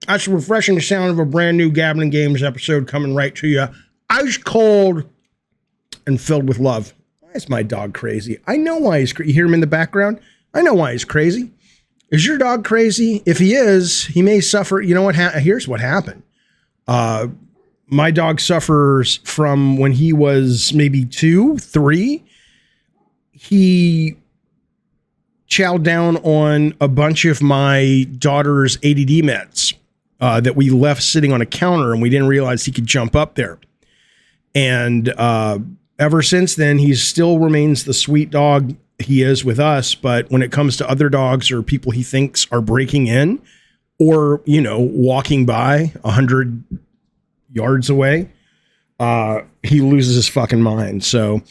That's the refreshing sound of a brand new Gabbling Games episode coming right to you. Ice cold and filled with love. Why is my dog crazy? I know why he's crazy. You hear him in the background? I know why he's crazy. Is your dog crazy? If he is, he may suffer. You know what? Here's what happened. My dog suffers from when he was maybe 2, 3. He chowed down on a bunch of my daughter's ADD meds that we left sitting on a counter, and we didn't realize he could jump up there. And ever since then, he still remains the sweet dog he is with us. But when it comes to other dogs or people he thinks are breaking in or, you know, walking by 100 yards away, he loses his fucking mind. So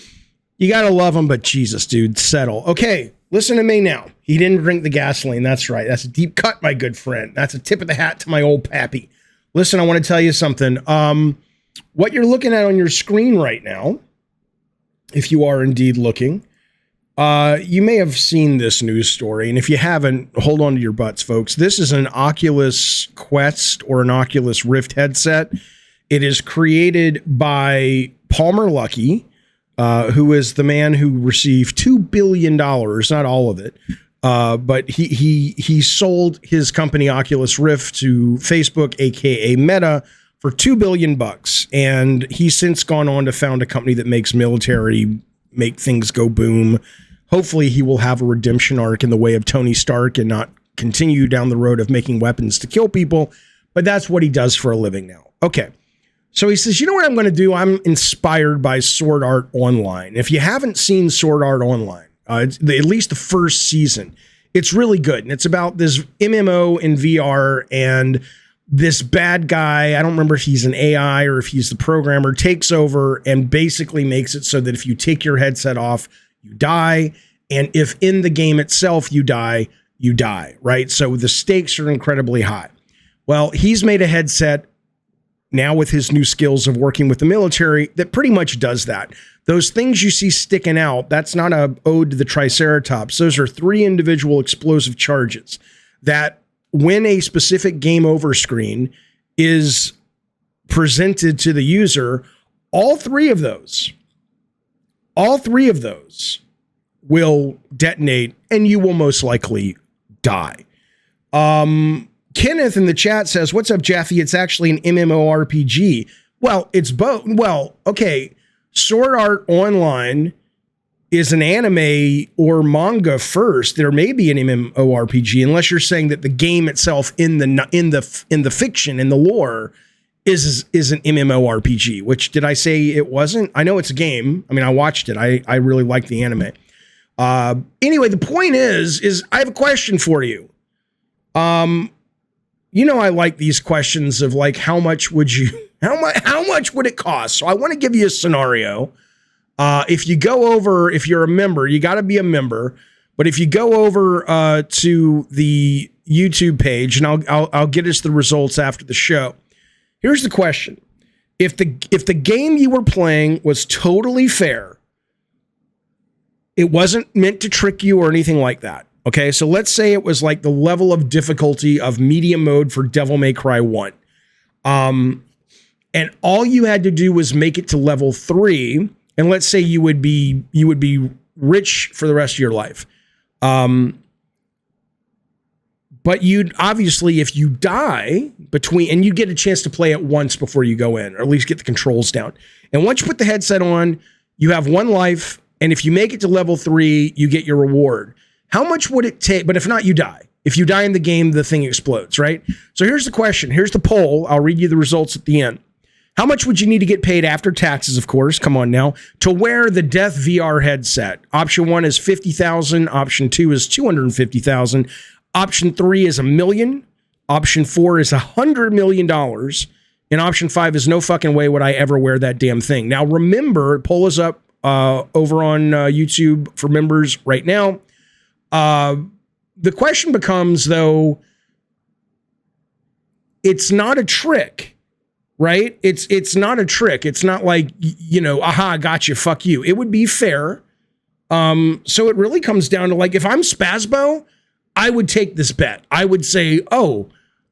you got to love him, but Jesus, dude, settle. Okay, listen to me now. He didn't drink the gasoline. That's right. That's a deep cut, my good friend. That's a tip of the hat to my old pappy. Listen, I want to tell you something. What you're looking at on your screen right now, if you are indeed looking, you may have seen this news story. And if you haven't, hold on to your butts, folks. This is an Oculus Quest or an Oculus Rift headset. It is created by Palmer Luckey, who is the man who received $2 billion, not all of it. But he sold his company Oculus Rift to Facebook, aka Meta, for $2 billion. And he's since gone on to found a company that makes military, make things go boom. Hopefully he will have a redemption arc in the way of Tony Stark and not continue down the road of making weapons to kill people. But that's what he does for a living now. Okay. So he says, you know what I'm going to do? I'm inspired by Sword Art Online. If you haven't seen Sword Art Online, at least the first season, it's really good. And it's about this MMO in VR, and this bad guy, I don't remember if he's an AI or if he's the programmer, takes over and basically makes it so that if you take your headset off, you die. And if in the game itself you die, right? So the stakes are incredibly high. Well, he's made a headset now with his new skills of working with the military that pretty much does that. Those things you see sticking out, that's not a ode to the Triceratops. Those are 3 individual explosive charges that when a specific game over screen is presented to the user, all three of those will detonate and you will most likely die. Kenneth in the chat says, what's up, Jaffe? It's actually an MMORPG. Well, it's both. Well, okay. Sword Art Online is an anime or manga first. There may be an MMORPG, unless you're saying that the game itself in the fiction, in the lore, is an MMORPG, which did I say it wasn't? I know it's a game. I mean, I watched it. I really like the anime. Anyway, the point is I have a question for you. You know, I like these questions of like, how much would it cost? So I want to give you a scenario. If you're a member, you got to be a member. But if you go over to the YouTube page, and I'll get us the results after the show. Here's the question: if the game you were playing was totally fair, it wasn't meant to trick you or anything like that. Okay, so let's say it was like the level of difficulty of medium mode for Devil May Cry 1. And all you had to do was make it to level 3, and let's say you would be rich for the rest of your life. But you'd obviously, if you die and you get a chance to play it once before you go in, or at least get the controls down. And once you put the headset on, you have 1 life, and if you make it to level 3, you get your reward. How much would it take? But if not, you die. If you die in the game, the thing explodes, right? So here's the question. Here's the poll. I'll read you the results at the end. How much would you need to get paid after taxes, of course, come on now, to wear the Death VR headset? Option 1 is $50,000. Option 2 is $250,000. Option 3 is $1 million. Option 4 is $100 million. And option 5 is no fucking way would I ever wear that damn thing. Now, remember, poll is up over on YouTube for members right now. The question becomes, though, it's not a trick, right? It's not a trick. It's not like, you know, aha, got you, fuck you. It would be fair. So it really comes down to, like, if I'm Spazbo, I would take this bet. I would say, oh,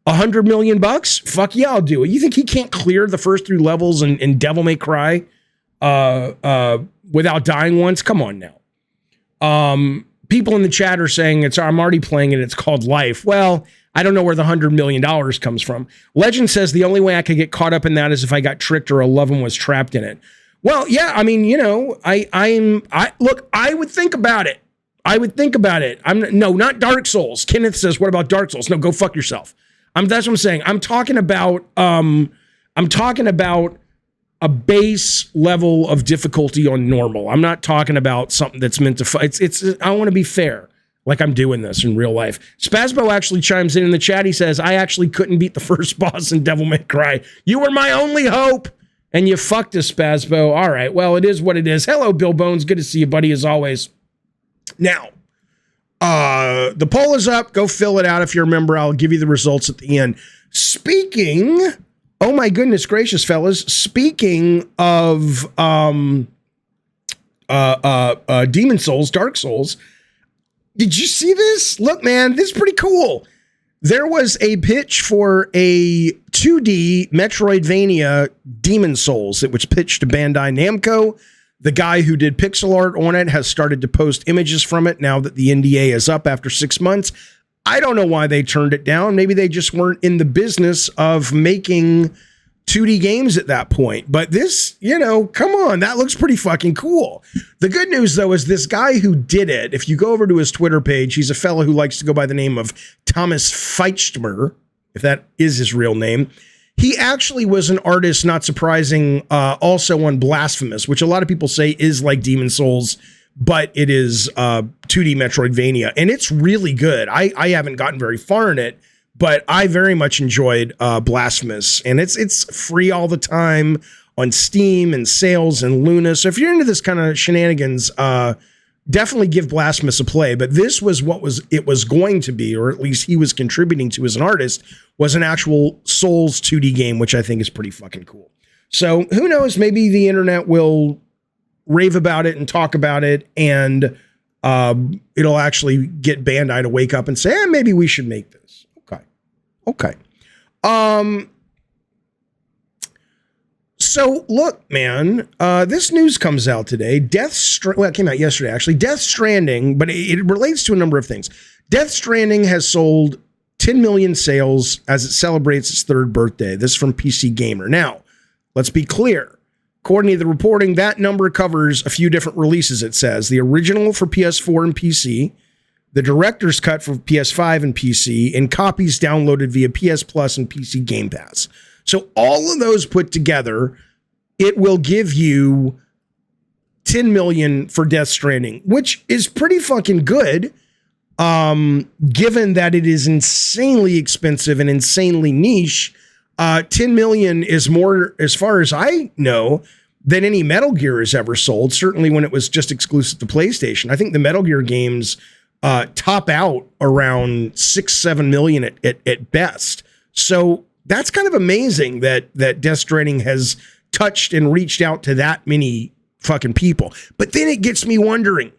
$100 million? Fuck yeah, I'll do it. You think he can't clear the first 3 levels in Devil May Cry without dying once? Come on now. People in the chat are saying I'm already playing it. It's called Life. Well, I don't know where the $100 million comes from. Legend says the only way I could get caught up in that is if I got tricked or a loved one was trapped in it. Well, yeah, I mean, you know, look, I would think about it. I would think about it. No, not Dark Souls. Kenneth says, what about Dark Souls? No, go fuck yourself. That's what I'm saying. I'm talking about a base level of difficulty on normal. I'm not talking about something that's meant to I want to be fair, like I'm doing this in real life. Spazbo actually chimes in the chat. He says, I actually couldn't beat the first boss in Devil May Cry. You were my only hope. And you fucked us, Spazbo. All right, well, it is what it is. Hello, Bill Bones. Good to see you, buddy, as always. Now, the poll is up. Go fill it out if you're a member. I'll give you the results at the end. Speaking, oh my goodness gracious, fellas. Speaking of Demon Souls, Dark Souls, did you see this? Look, man, this is pretty cool. There was a pitch for a 2D Metroidvania Demon Souls. It was pitched to Bandai Namco. The guy who did pixel art on it has started to post images from it now that the NDA is up after 6 months. I don't know why they turned it down. Maybe they just weren't in the business of making 2D games at that point. But this, you know, come on, that looks pretty fucking cool. The good news, though, is this guy who did it, if you go over to his Twitter page, he's a fellow who likes to go by the name of Thomas Feichtmer, if that is his real name. He actually was an artist, not surprising, also on Blasphemous, which a lot of people say is like Demon Souls, but it is 2D Metroidvania, and it's really good. I haven't gotten very far in it, but I very much enjoyed Blasphemous, and it's free all the time on Steam and sales and Luna. So if you're into this kind of shenanigans, definitely give Blasphemous a play. But this was what it was going to be, or at least he was contributing to as an artist, was an actual Souls 2D game, which I think is pretty fucking cool. So who knows? Maybe the internet will rave about it and talk about it, and it'll actually get Bandai to wake up and say, maybe we should make this. Okay. So look, man, this news comes out today. It came out yesterday, actually. Death Stranding, but it relates to a number of things. Death Stranding has sold 10 million sales as it celebrates its 3rd birthday. This is from PC Gamer. Now, let's be clear. According to the reporting, that number covers a few different releases, it says. The original for PS4 and PC, the director's cut for PS5 and PC, and copies downloaded via PS Plus and PC Gamepass. So all of those put together, it will give you 10 million for Death Stranding, which is pretty fucking good, given that it is insanely expensive and insanely niche. 10 million is more, as far as I know, than any Metal Gear has ever sold, certainly when it was just exclusive to PlayStation. I think the Metal Gear games top out around 6-7 million at best. So that's kind of amazing that Death Stranding has touched and reached out to that many fucking people. But then it gets me wondering.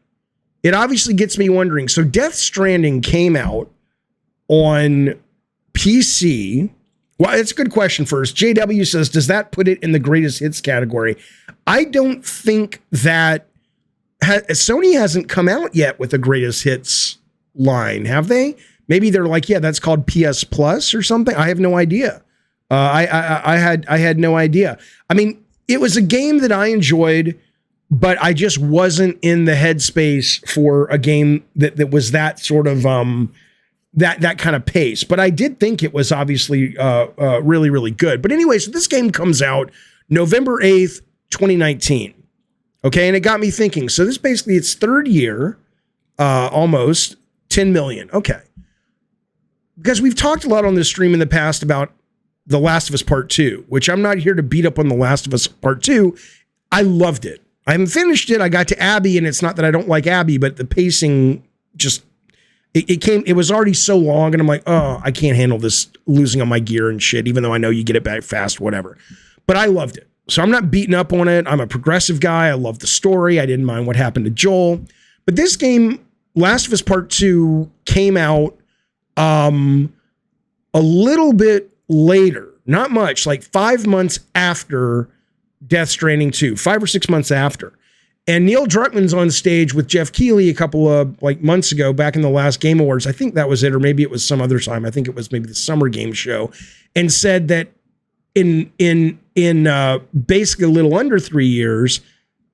It obviously gets me wondering. So Death Stranding came out on PC. Well, it's a good question first. JW says, does that put it in the greatest hits category? I don't think that Sony hasn't come out yet with a greatest hits line, have they? Maybe they're like, yeah, that's called PS Plus or something. I have no idea. I had no idea. I mean, it was a game that I enjoyed, but I just wasn't in the headspace for a game that was that sort of that kind of pace. But I did think it was obviously really, really good. But anyway, so this game comes out November 8th, 2019. Okay, and it got me thinking. So this basically its 3rd year, almost 10 million. Okay. Because we've talked a lot on this stream in the past about The Last of Us Part 2, which I'm not here to beat up on The Last of Us Part 2. I loved it. I haven't finished it. I got to Abby, and it's not that I don't like Abby, but the pacing just, it was already so long, and I'm like, oh, I can't handle this losing on my gear and shit, even though I know you get it back fast, whatever. But I loved it. So I'm not beating up on it. I'm a progressive guy. I love the story. I didn't mind what happened to Joel. But this game, Last of Us Part 2, came out a little bit later, not much, like 5 months after Death Stranding 2, 5 or 6 months after. And Neil Druckmann's on stage with Jeff Keighley a couple of like months ago, back in the last Game Awards. I think that was it, or maybe it was some other time. I think it was maybe the Summer Game Show, and said that in basically a little under 3 years,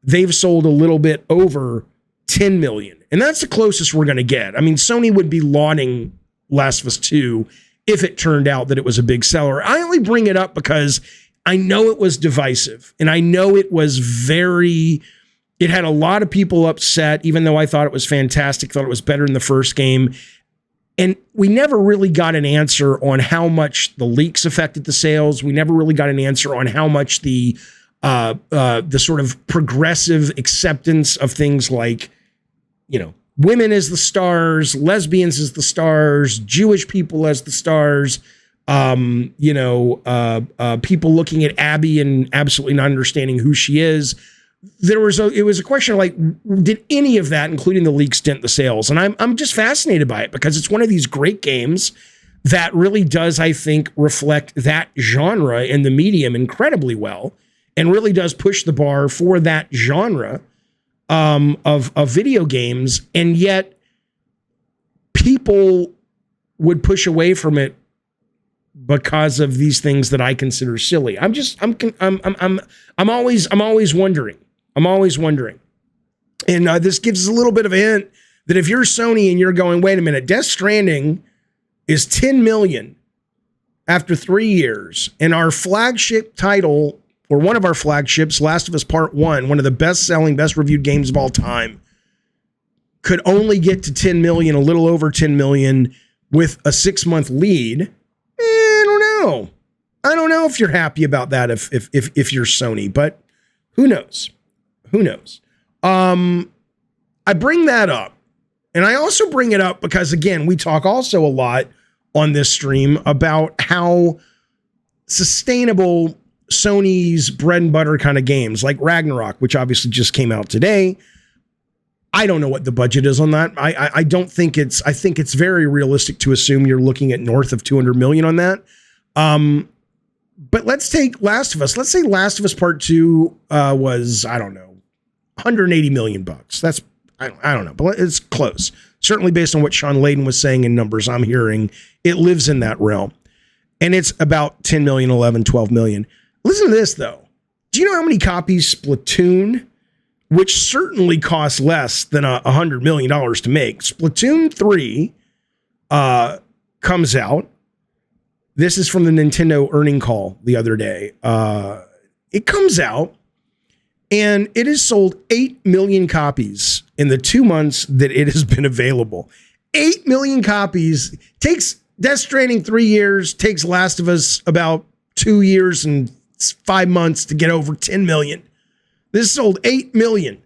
they've sold a little bit over 10 million. And that's the closest we're going to get. I mean, Sony would be lauding Last of Us 2 if it turned out that it was a big seller. I only bring it up because I know it was divisive, and I know it was it had a lot of people upset, even though I thought it was fantastic, thought it was better than the first game. And we never really got an answer on how much the leaks affected the sales. We never really got an answer on how much the sort of progressive acceptance of things like, you know, women as the stars, lesbians as the stars, Jewish people as the stars, people looking at Abby and absolutely not understanding who she is. It was a question of like, did any of that, including the leaks, dent the sales? And I'm just fascinated by it because it's one of these great games that really does, I think, reflect that genre and the medium incredibly well, and really does push the bar for that genre of video games. And yet people would push away from it because of these things that I consider silly. I'm always wondering. And this gives us a little bit of a hint that if you're Sony and you're going, wait a minute, Death Stranding is 10 million after 3 years, and our flagship title, or one of our flagships, Last of Us Part 1, one of the best-selling, best-reviewed games of all time, could only get to 10 million, a little over 10 million, with a 6-month lead. I don't know if you're happy about that if you're Sony, but who knows? I bring that up, and I also bring it up because, again, we talk also a lot on this stream about how sustainable Sony's bread and butter kind of games like Ragnarok, which obviously just came out today. I don't know what the budget is on that. I think it's very realistic to assume you're looking at north of 200 million on that. But let's take Last of Us. Let's say Last of Us Part 2 was, I don't know, 180 million bucks. That's, I don't know, but it's close. Certainly based on what Shawn Layden was saying in numbers I'm hearing, it lives in that realm. And it's about 10 million, 11, 12 million. Listen to this, though. Do you know how many copies Splatoon, which certainly costs less than $100 million to make, Splatoon 3 comes out. This is from the Nintendo earning call the other day. It comes out, and it has sold 8 million copies in the 2 months that it has been available. 8 million copies. Takes Death Stranding 3 years, takes Last of Us about 2 years and 5 months to get over 10 million. This sold 8 million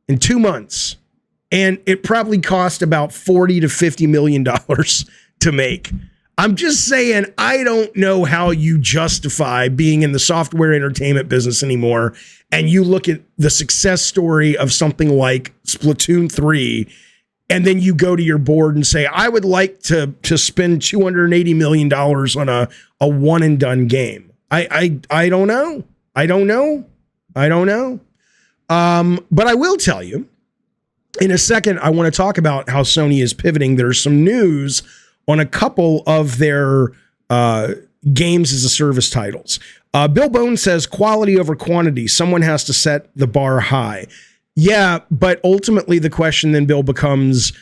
in 2 months, and it probably cost about $40 to $50 million to make. I'm just saying, I don't know how you justify being in the software entertainment business anymore, and you look at the success story of something like Splatoon 3, and then you go to your board and say, I would like to spend $280 million on a one and done game. I don't know. But I will tell you, in a second, I want to talk about how Sony is pivoting. There's some news on a couple of their games as a service titles. Bill Bone says quality over quantity. Someone has to set the bar high. Yeah, but ultimately the question then, Bill, becomes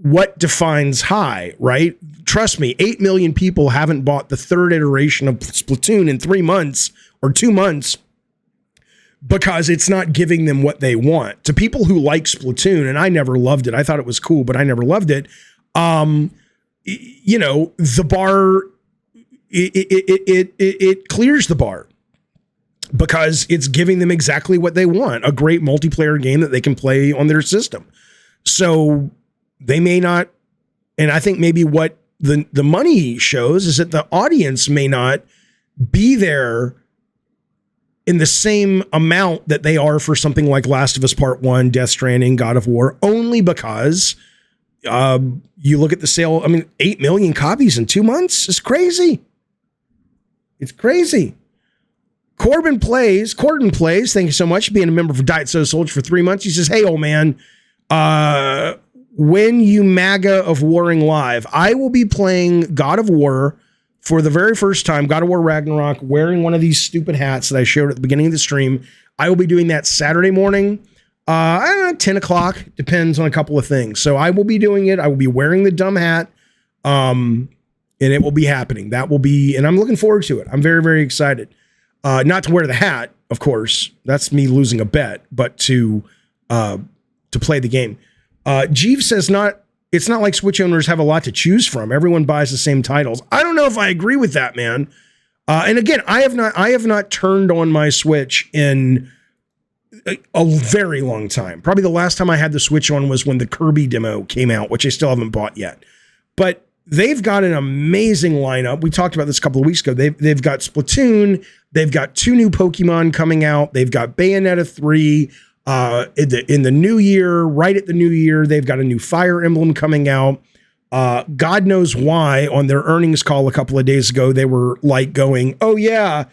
what defines high, right? Trust me, 8 million people haven't bought the third iteration of Splatoon in 3 months or 2 months because it's not giving them what they want. To people who like Splatoon, and I never loved it. I thought it was cool, but I never loved it. The bar, it clears the bar because it's giving them exactly what they want, a great multiplayer game that they can play on their system. So they may not, and I think maybe what the money shows is that the audience may not be there in the same amount that they are for something like Last of Us Part 1, Death Stranding, God of War, only because You look at the sale, I mean, 8 million copies in 2 months. It's crazy. It's crazy. Corden plays. Thank you so much for being a member for Diet So Soldier for 3 months. He says, hey, old man, when you MAGA of Warring live, I will be playing God of War for the very first time, God of War Ragnarok, wearing one of these stupid hats that I showed at the beginning of the stream. I will be doing that Saturday morning. I don't know, 10 o'clock, depends on a couple of things. So I will be doing it. I will be wearing the dumb hat. And it will be happening. That will be, and I'm looking forward to it. I'm very, very excited. Not to wear the hat, of course. That's me losing a bet, but to play the game. Jeeves says it's not like Switch owners have a lot to choose from. Everyone buys the same titles. I don't know if I agree with that, man. And again, I have not turned on my Switch in a very long time. Probably the last time I had the Switch on was when the Kirby demo came out, which I still haven't bought yet. But they've got an amazing lineup. We talked about this a couple of weeks ago. They've got Splatoon. They've got 2 new Pokemon coming out. They've got Bayonetta 3. In the new year, right at the new year, they've got a new Fire Emblem coming out. God knows why on their earnings call a couple of days ago, they were like going, oh yeah,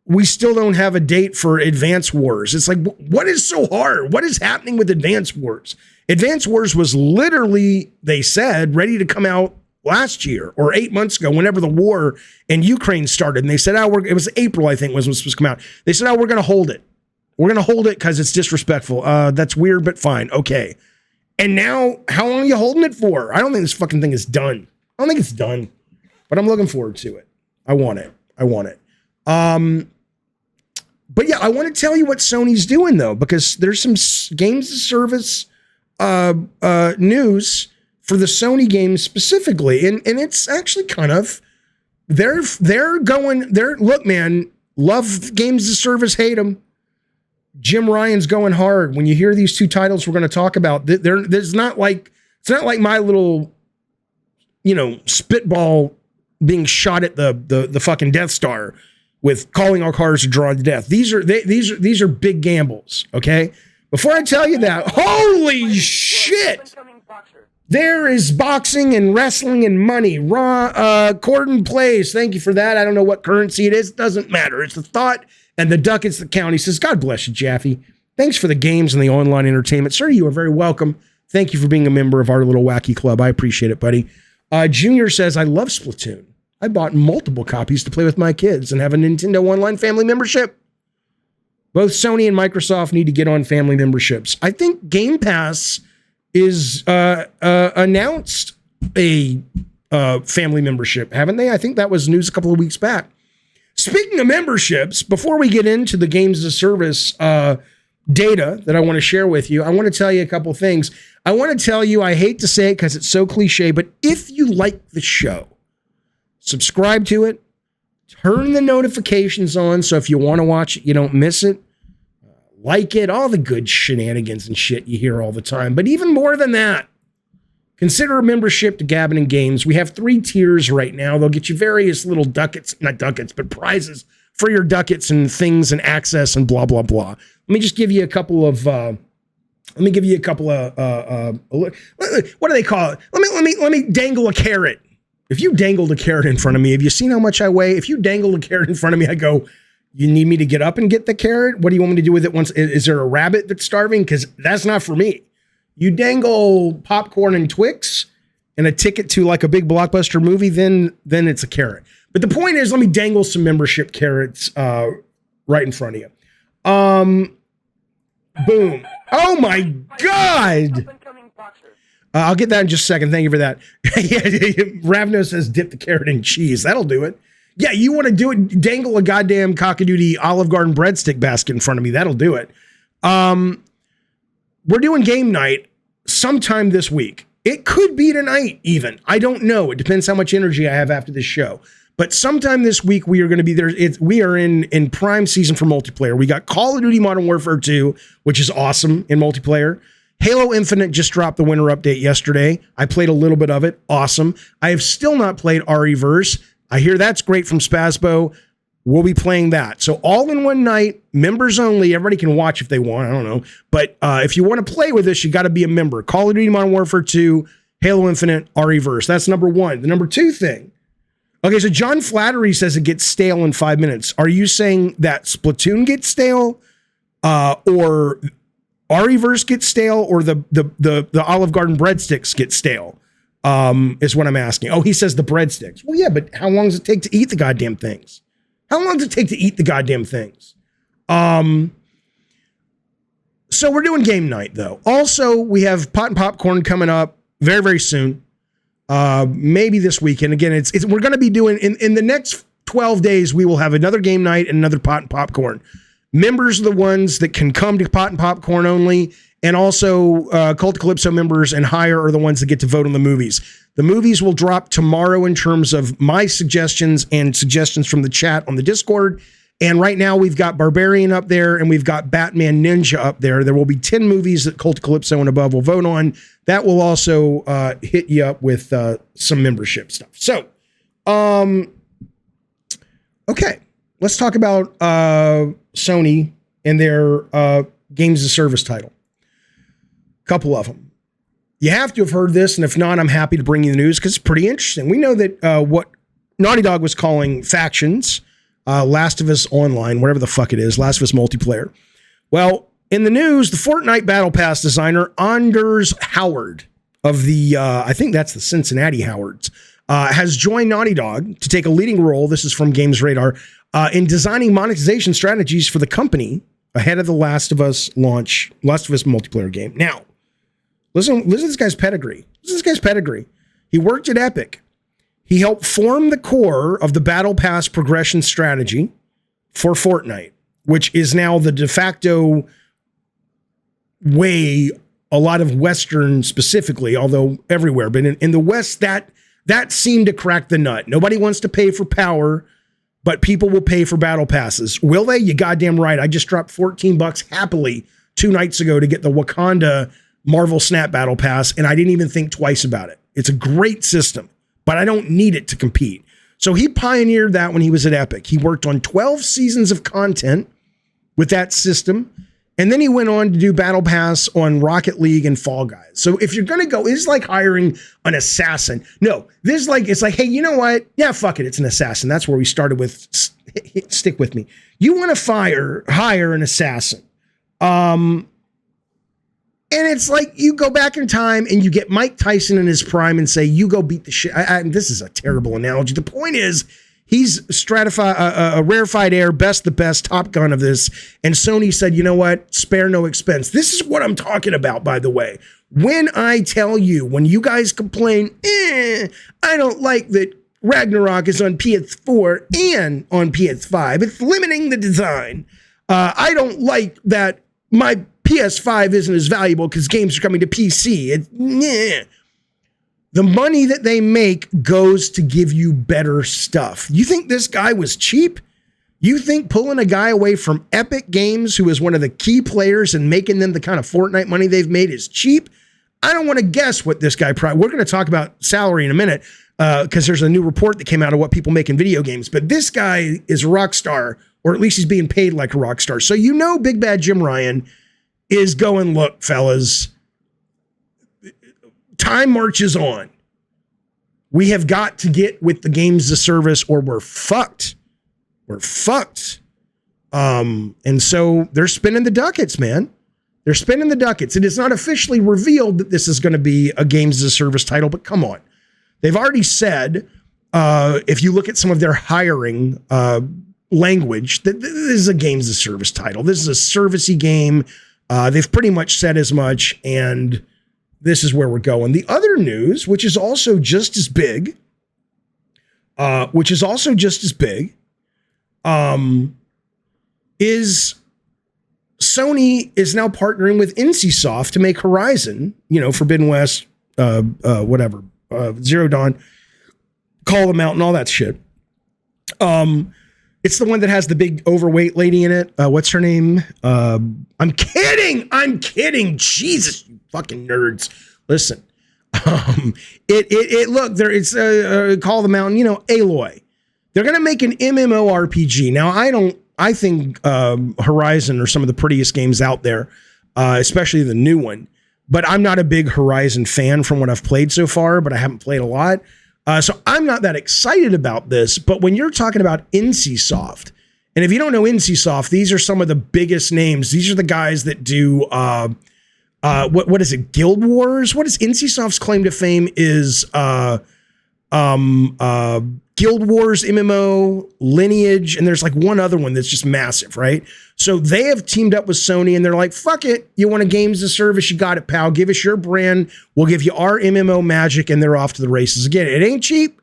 we still don't have a date for Advance Wars. It's like, what is so hard? What is happening with Advance Wars? Advance Wars was literally, they said, ready to come out last year or 8 months ago, whenever the war in Ukraine started. And they said, it was April, I think, was supposed to come out. They said, we're going to hold it. We're going to hold it because it's disrespectful. That's weird, but fine. Okay. And now, how long are you holding it for? I don't think this fucking thing is done. I don't think it's done, but I'm looking forward to it. I want it. But yeah, I want to tell you what Sony's doing though, because there's some games as service news for the Sony games specifically, and it's actually kind of look, man, love games as service, hate them. Jim Ryan's going hard. When you hear these 2 titles we're going to talk about, it's not like my little, spitball being shot at the fucking Death Star with calling our cars to draw to death. These are big gambles. Okay. Before I tell you that, holy shit, there is boxing and wrestling and money. Corden plays. Thank you for that. I don't know what currency it is. It doesn't matter. It's the thought and the ducats that count. He says, God bless you, Jaffe. Thanks for the games and the online entertainment. Sir, you are very welcome. Thank you for being a member of our little wacky club. I appreciate it, buddy. Junior says, I love Splatoon. I bought multiple copies to play with my kids and have a Nintendo Online family membership. Both Sony and Microsoft need to get on family memberships. I think Gamepass is announced a family membership, haven't they? I think that was news a couple of weeks back. Speaking of memberships, before we get into the games as a service data that I want to share with you, I want to tell you a couple things. I want to tell you, I hate to say it because it's so cliche, but if you like the show, subscribe to it, turn the notifications on so if you want to watch it, you don't miss it. Like it, all the good shenanigans and shit you hear all the time. But even more than that, consider a membership to Gabbin' and Games. We have 3 tiers right now. They'll get you various little not ducats, but prizes for your ducats and things and access and blah, blah, blah. Let me just give you a couple of, what do they call it? Let me dangle a carrot. If you dangled a carrot in front of me, have you seen how much I weigh? If you dangled a carrot in front of me, I go, you need me to get up and get the carrot? What do you want me to do with it once? Is there a rabbit that's starving? Because that's not for me. You dangle popcorn and Twix and a ticket to like a big blockbuster movie, then it's a carrot. But the point is, let me dangle some membership carrots right in front of you. Boom. Oh my God. I'll get that in just a second. Thank you for that. Ravno says dip the carrot in cheese. That'll do it. Yeah, you want to do it, dangle a goddamn cockadoodie Olive Garden breadstick basket in front of me. That'll do it. We're doing game night sometime this week. It could be tonight even. I don't know. It depends how much energy I have after this show. But sometime this week, we are going to be there. We are in prime season for multiplayer. We got Call of Duty Modern Warfare 2, which is awesome in multiplayer. Halo Infinite just dropped the winter update yesterday. I played a little bit of it. Awesome. I have still not played RE Verse. I hear that's great from Spazbo. We'll be playing that. So all in one night, members only. Everybody can watch if they want. I don't know. But if you want to play with us, you got to be a member. Call of Duty Modern Warfare 2, Halo Infinite, RE-verse. That's number one. The number two thing. Okay, so John Flattery says it gets stale in 5 minutes. Are you saying that Splatoon gets stale, or RE-verse gets stale, or the Olive Garden breadsticks get stale? Is what I'm asking. Oh, he says the breadsticks. Well, yeah, but how long does it take to eat the goddamn things? How long does it take to eat the goddamn things? So we're doing game night, though. Also, we have Pot and Popcorn coming up very, very soon. Maybe this weekend. Again, we're going to be doing in the next 12 days. We will have another game night and another Pot and Popcorn. Members are the ones that can come to Pot and Popcorn only, and also Cult of Calypso members and higher are the ones that get to vote on the movies. The movies will drop tomorrow in terms of my suggestions and suggestions from the chat on the Discord. And right now we've got Barbarian up there and we've got Batman Ninja up there. There will be 10 movies that Cult of Calypso and above will vote on. That will also hit you up with some membership stuff. So, okay, let's talk about Sony and their games as a service title. Couple of them. You have to have heard this, and if not, I'm happy to bring you the news because it's pretty interesting. We know that what Naughty Dog was calling factions, Last of Us Online, whatever the fuck it is, Last of Us multiplayer. Well, in the news, the Fortnite Battle Pass designer Anders Howard of the, I think that's the Cincinnati Howards, has joined Naughty Dog to take a leading role. This is from Games Radar in designing monetization strategies for the company ahead of the Last of Us launch, Last of Us multiplayer game. Now, listen to this guy's pedigree. He worked at Epic. He helped form the core of the Battle Pass progression strategy for Fortnite, which is now the de facto way a lot of Western specifically, although everywhere, but in the West, that seemed to crack the nut. Nobody wants to pay for power, but people will pay for battle passes. Will they? You goddamn right. I just dropped $14 happily 2 nights ago to get the Wakanda Marvel Snap Battle Pass, and I didn't even think twice about it. It's a great system, but I don't need it to compete. So he pioneered that when he was at Epic. He worked on 12 seasons of content with that system, and then he went on to do Battle Pass on Rocket League and Fall Guys. So if you're going to go, it's like hiring an assassin. No, it's like, hey, you know what? Yeah, fuck it. It's an assassin. That's where we started with. Stick with me. You want to hire an assassin. And it's like you go back in time and you get Mike Tyson in his prime and say, you go beat the shit. This is a terrible analogy. The point is, he's a rarefied air, the best Top Gun of this. And Sony said, you know what? Spare no expense. This is what I'm talking about, by the way. When I tell you, when you guys complain, I don't like that Ragnarok is on PS4 and on PS5. It's limiting the design. I don't like that my PS5 isn't as valuable because games are coming to PC. The money that they make goes to give you better stuff. You think this guy was cheap? You think pulling a guy away from Epic Games, who is one of the key players, and making them the kind of Fortnite money they've made is cheap? I don't want to guess what this guy we're going to talk about salary in a minute because there's a new report that came out of what people make in video games. But this guy is a rock star, or at least he's being paid like a rock star. So you know Big Bad Jim Ryan is going, look, fellas, time marches on. We have got to get with the games as a service or we're fucked. We're fucked. And so they're spinning the ducats, man. They're spinning the ducats. It is not officially revealed that this is going to be a games as a service title, but come on. They've already said, if you look at some of their hiring language, that this is a games as a service title. This is a servicey game. They've pretty much said as much, and this is where we're going. The other news, which is also just as big, is Sony is now partnering with NCSoft to make Horizon, Forbidden West, Zero Dawn, Call of the Mountain, all that shit. It's the one that has the big overweight lady in it. What's her name? I'm kidding. Jesus, you fucking nerds. Listen, look, it's Call of the Mountain, Aloy. They're going to make an MMORPG. Now, I think Horizon are some of the prettiest games out there, especially the new one. But I'm not a big Horizon fan from what I've played so far, but I haven't played a lot. So I'm not that excited about this. But when you're talking about NCSoft, and if you don't know NCSoft, these are some of the biggest names. These are the guys that do, what is it, Guild Wars? What is NCSoft's claim to fame is Guild Wars MMO, Lineage, and there's like one other one that's just massive, right? So they have teamed up with Sony and they're like, fuck it. You want a games as a service? You got it, pal. Give us your brand. We'll give you our MMO magic, and they're off to the races. Again, it ain't cheap.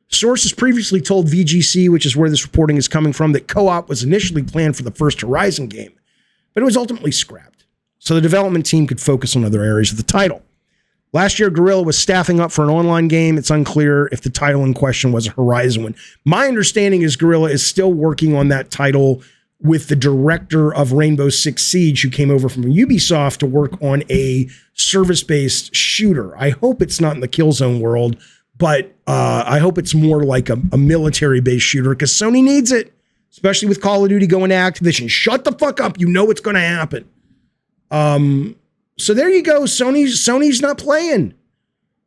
Sources previously told VGC, which is where this reporting is coming from, that co-op was initially planned for the first Horizon game, but it was ultimately scrapped. So the development team could focus on other areas of the title. Last year, Guerrilla was staffing up for an online game. It's unclear if the title in question was a Horizon one. My understanding is Guerrilla is still working on that title with the director of Rainbow Six Siege, who came over from Ubisoft to work on a service-based shooter. I hope it's not in the Killzone world, but I hope it's more like a military-based shooter, because Sony needs it, especially with Call of Duty going to Activision. Shut the fuck up. You know what's going to happen. So there you go. Sony's not playing.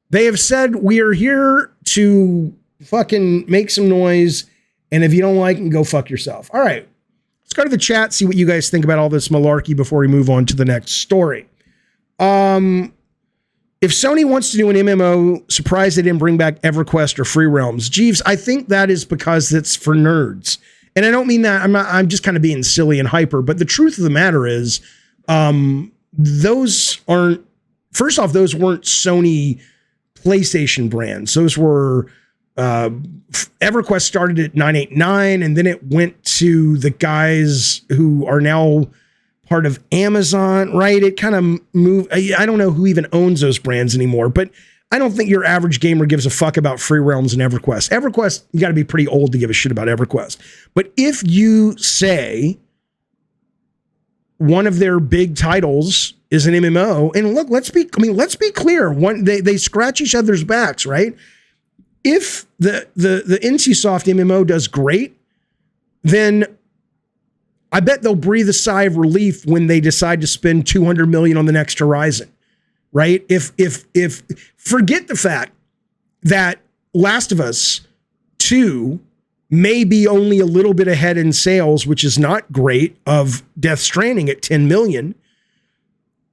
They have said, we are here to fucking make some noise, and if you don't like it, go fuck yourself. All right. Let's go to the chat, see what you guys think about all this malarkey before we move on to the next story. If Sony wants to do an MMO, surprised they didn't bring back EverQuest or Free Realms. Jeeves, I think that is because it's for nerds. And I don't mean that, I'm just kind of being silly and hyper, but the truth of the matter is, those weren't Sony PlayStation brands. Those were, EverQuest started at 989, and then it went to the guys who are now part of Amazon, right? It kind of moved. I don't know who even owns those brands anymore, but I don't think your average gamer gives a fuck about Free Realms and EverQuest. EverQuest, you got to be pretty old to give a shit about EverQuest. But if you say one of their big titles is an MMO, and look, let's be clear. They scratch each other's backs, right? If the NCSoft MMO does great, then I bet they'll breathe a sigh of relief when they decide to spend $200 million on the next Horizon, right? If forget the fact that Last of Us 2 may be only a little bit ahead in sales, which is not great, of Death Stranding at 10 million.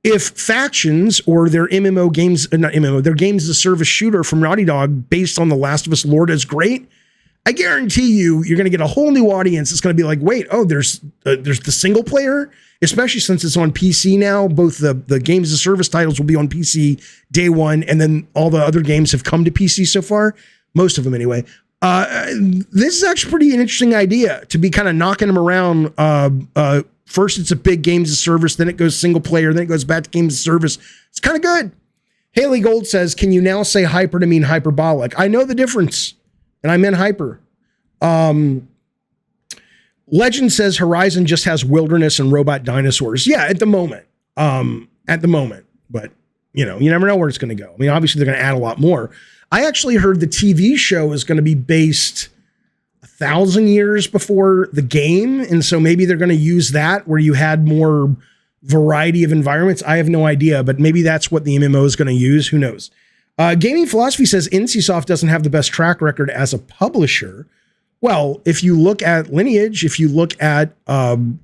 If Factions or their MMO games, not MMO, their games as a service shooter from Naughty Dog based on the Last of Us lore does great, I guarantee you're going to get a whole new audience. It's going to be like, wait, oh, there's the single player, especially since it's on PC now. Both the games as a service titles will be on PC day one, and then all the other games have come to PC so far, most of them anyway. This is actually pretty an interesting idea to be kind of knocking them around. First, it's a big games as a service, then it goes single player, then it goes back to games as a service. It's kind of good. Haley Gold says, can you now say hyper to mean hyperbolic? I know the difference, and I meant hyper. Legend says Horizon just has wilderness and robot dinosaurs. Yeah, at the moment. But, you never know where it's going to go. I mean, obviously, they're going to add a lot more. I actually heard the TV show is going to be based 1,000 years before the game. And so maybe they're going to use that where you had more variety of environments. I have no idea, but maybe that's what the MMO is going to use. Who knows? Gaming Philosophy says NCSoft doesn't have the best track record as a publisher. Well, if you look at Lineage, if you look at this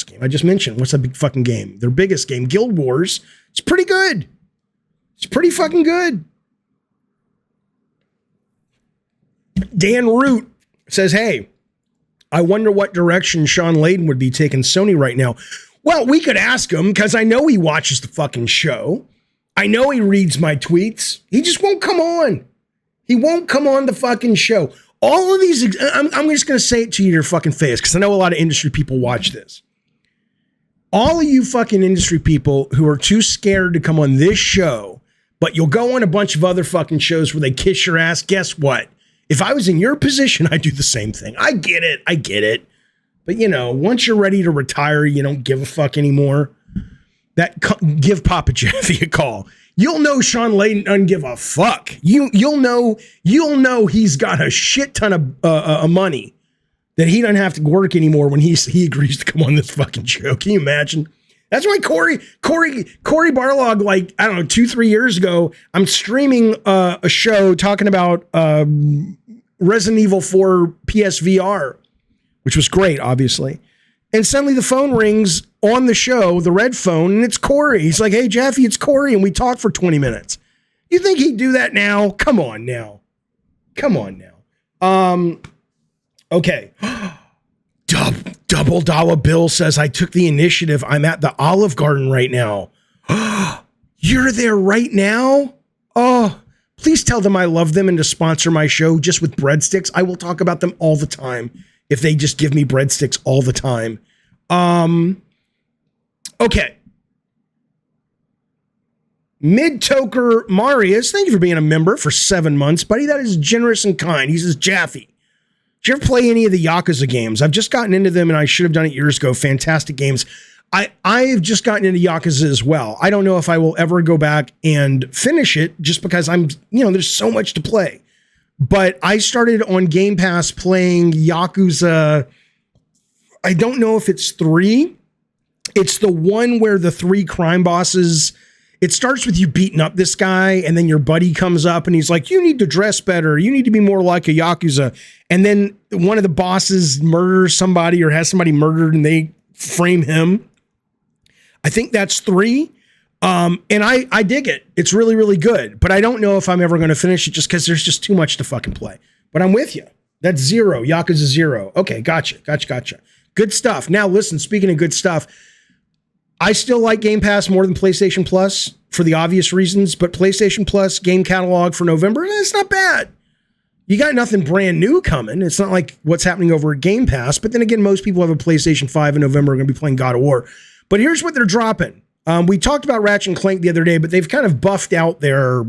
game I just mentioned, what's that big fucking game? Their biggest game, Guild Wars. It's pretty good. It's pretty fucking good. Dan Root says, hey, I wonder what direction Shawn Layden would be taking Sony right now. Well, we could ask him, because I know he watches the fucking show. I know he reads my tweets. He just won't come on. He won't come on the fucking show. All of these, I'm just going to say it to you in your fucking face, because I know a lot of industry people watch this. All of you fucking industry people who are too scared to come on this show, but you'll go on a bunch of other fucking shows where they kiss your ass, guess what? If I was in your position, I'd do the same thing. I get it. But, once you're ready to retire, you don't give a fuck anymore. Give Papa Jeffy a call. you'll know Shawn Layden doesn't give a fuck. You'll know he's got a shit ton of money that he doesn't have to work anymore when he agrees to come on this fucking show. Can you imagine? That's why Corey Barlog, like, I don't know, 2-3 years ago, I'm streaming a show talking about Resident Evil 4 PSVR, which was great, obviously. And suddenly the phone rings on the show, the red phone, and it's Corey. He's like, hey, Jeffy, it's Corey. And we talked for 20 minutes. You think he'd do that now? Come on now. Okay. Double Dollar Bill says, I took the initiative. I'm at the Olive Garden right now. You're there right now? Oh, please tell them I love them and to sponsor my show just with breadsticks. I will talk about them all the time if they just give me breadsticks all the time. Okay. Mid-Toker Marius, thank you for being a member for 7 months, buddy. That is generous and kind. He says, Jaffe, did you ever play any of the Yakuza games? I've just gotten into them and I should have done it years ago. Fantastic games. I've just gotten into Yakuza as well. I don't know if I will ever go back and finish it just because there's so much to play. But I started on Gamepass playing Yakuza. I don't know if it's 3. It's the one where the 3 crime bosses, it starts with you beating up this guy and then your buddy comes up and he's like, you need to dress better. You need to be more like a Yakuza. And then one of the bosses murders somebody or has somebody murdered and they frame him. I think that's 3. And I dig it. It's really, really good, but I don't know if I'm ever going to finish it just because there's just too much to fucking play, but I'm with you. That's 0, Yakuza 0. Okay. Gotcha. Good stuff. Now listen, speaking of good stuff, I still like Game Pass more than PlayStation Plus for the obvious reasons, but PlayStation Plus game catalog for November, it's not bad. You got nothing brand new coming. It's not like what's happening over at Game Pass, but then again, most people have a PlayStation 5 in November are going to be playing God of War. But here's what they're dropping. We talked about Ratchet & Clank the other day, but they've kind of buffed out their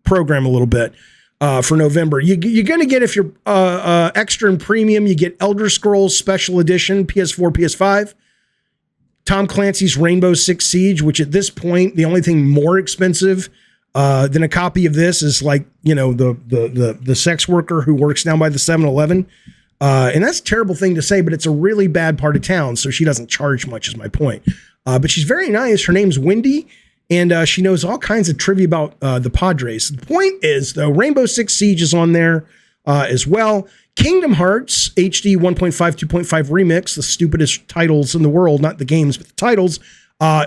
program a little bit for November. You're going to get, if you're extra and premium, you get Elder Scrolls Special Edition, PS4, PS5. Tom Clancy's Rainbow Six Siege, which at this point, the only thing more expensive than a copy of this is like, the sex worker who works down by the 7-Eleven. And that's a terrible thing to say, but it's a really bad part of town, so she doesn't charge much is my point. But she's very nice. Her name's Wendy, and she knows all kinds of trivia about the Padres. The point is, though, Rainbow Six Siege is on there as well. Kingdom Hearts HD 1.5, 2.5 Remix, the stupidest titles in the world, not the games, but the titles,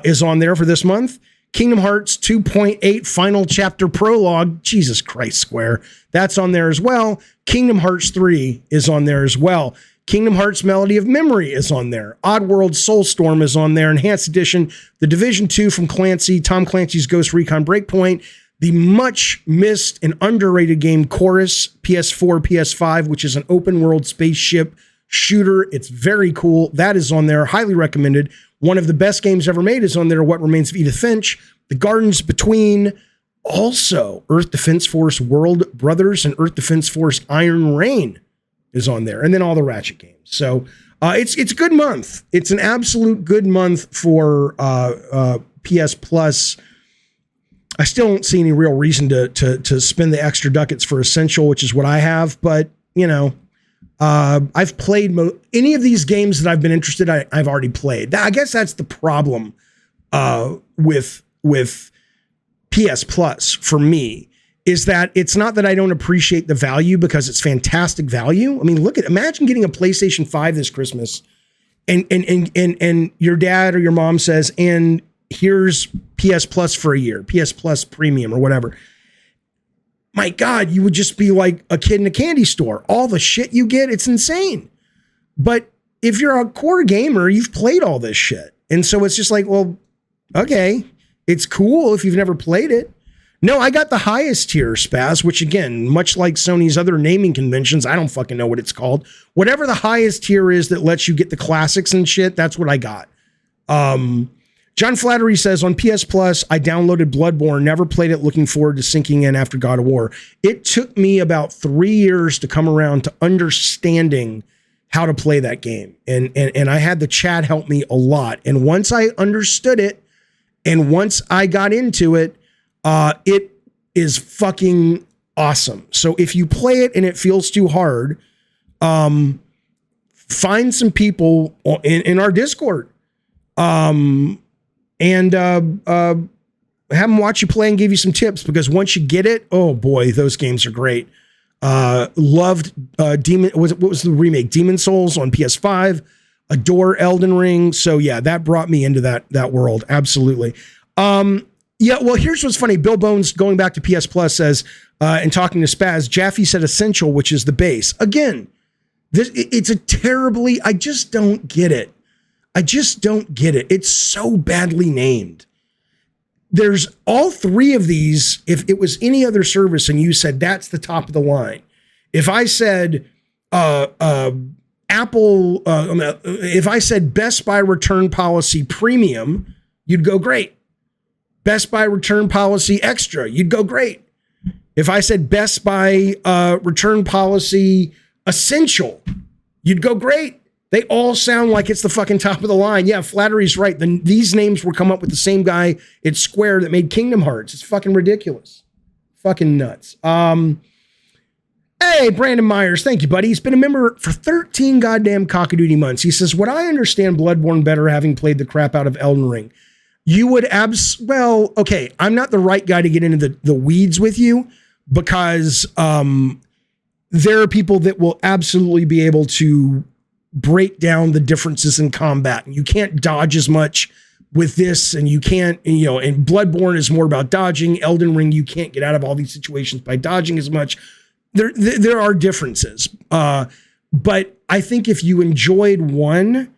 is on there for this month. Kingdom Hearts 2.8 Final Chapter Prologue, Jesus Christ Square, that's on there as well. Kingdom Hearts 3 is on there as well. Kingdom Hearts Melody of Memory is on there. Oddworld Soulstorm is on there. Enhanced Edition, The Division 2 from Clancy, Tom Clancy's Ghost Recon Breakpoint, the much missed and underrated game Chorus, PS4, PS5, which is an open world spaceship shooter. It's very cool. That is on there. Highly recommended. One of the best games ever made is on there. What Remains of Edith Finch, The Gardens Between, also Earth Defense Force World Brothers and Earth Defense Force Iron Rain is on there. And then all the Ratchet games. So it's a good month. It's an absolute good month for PS Plus. I still don't see any real reason to spend the extra ducats for Essential, which is what I have. But, I've played any of these games that I've been interested in, I've already played. I guess that's the problem with PS Plus for me, is that it's not that I don't appreciate the value because it's fantastic value. I mean, imagine getting a PlayStation 5 this Christmas and your dad or your mom says, and here's PS Plus for a year, PS Plus Premium or whatever. My God, you would just be like a kid in a candy store. All the shit you get, it's insane. But if you're a core gamer, you've played all this shit. And so it's just like, well, okay, it's cool if you've never played it. No, I got the highest tier, Spaz, which again, much like Sony's other naming conventions, I don't fucking know what it's called. Whatever the highest tier is that lets you get the classics and shit, that's what I got. John Flattery says, on PS Plus, I downloaded Bloodborne, never played it, looking forward to sinking in after God of War. It took me about 3 years to come around to understanding how to play that game. And I had the chat help me a lot. And once I understood it, and once I got into it, It is fucking awesome. So if you play it and it feels too hard, find some people in our Discord, and have them watch you play and give you some tips, because once you get it, oh boy, those games are great. Loved what was the remake? Demon Souls on PS5. Adore Elden Ring. So yeah, that brought me into that world. Absolutely. Yeah, well, here's what's funny. Bill Bones, going back to PS Plus, says, and talking to Spaz, Jaffe said essential, which is the base. Again, it's a terribly, I just don't get it. I just don't get it. It's so badly named. There's all three of these. If it was any other service and you said that's the top of the line, if I said Apple, if I said Best Buy return policy premium, you'd go great. Best Buy return policy extra, you'd go great. If I said Best Buy return policy essential, you'd go great. They all sound like it's the fucking top of the line. Yeah, Flattery's right. These names were come up with the same guy at Square that made Kingdom Hearts. It's fucking ridiculous. Fucking nuts. Hey, Brandon Myers. Thank you, buddy. He's been a member for 13 goddamn cockadoodie months. He says, would I understand Bloodborne better having played the crap out of Elden Ring? You would well, okay, I'm not the right guy to get into the weeds with you, because there are people that will absolutely be able to break down the differences in combat. You can't dodge as much with this, and you can't, and Bloodborne is more about dodging. Elden Ring, you can't get out of all these situations by dodging as much. There are differences. But I think if you enjoyed one,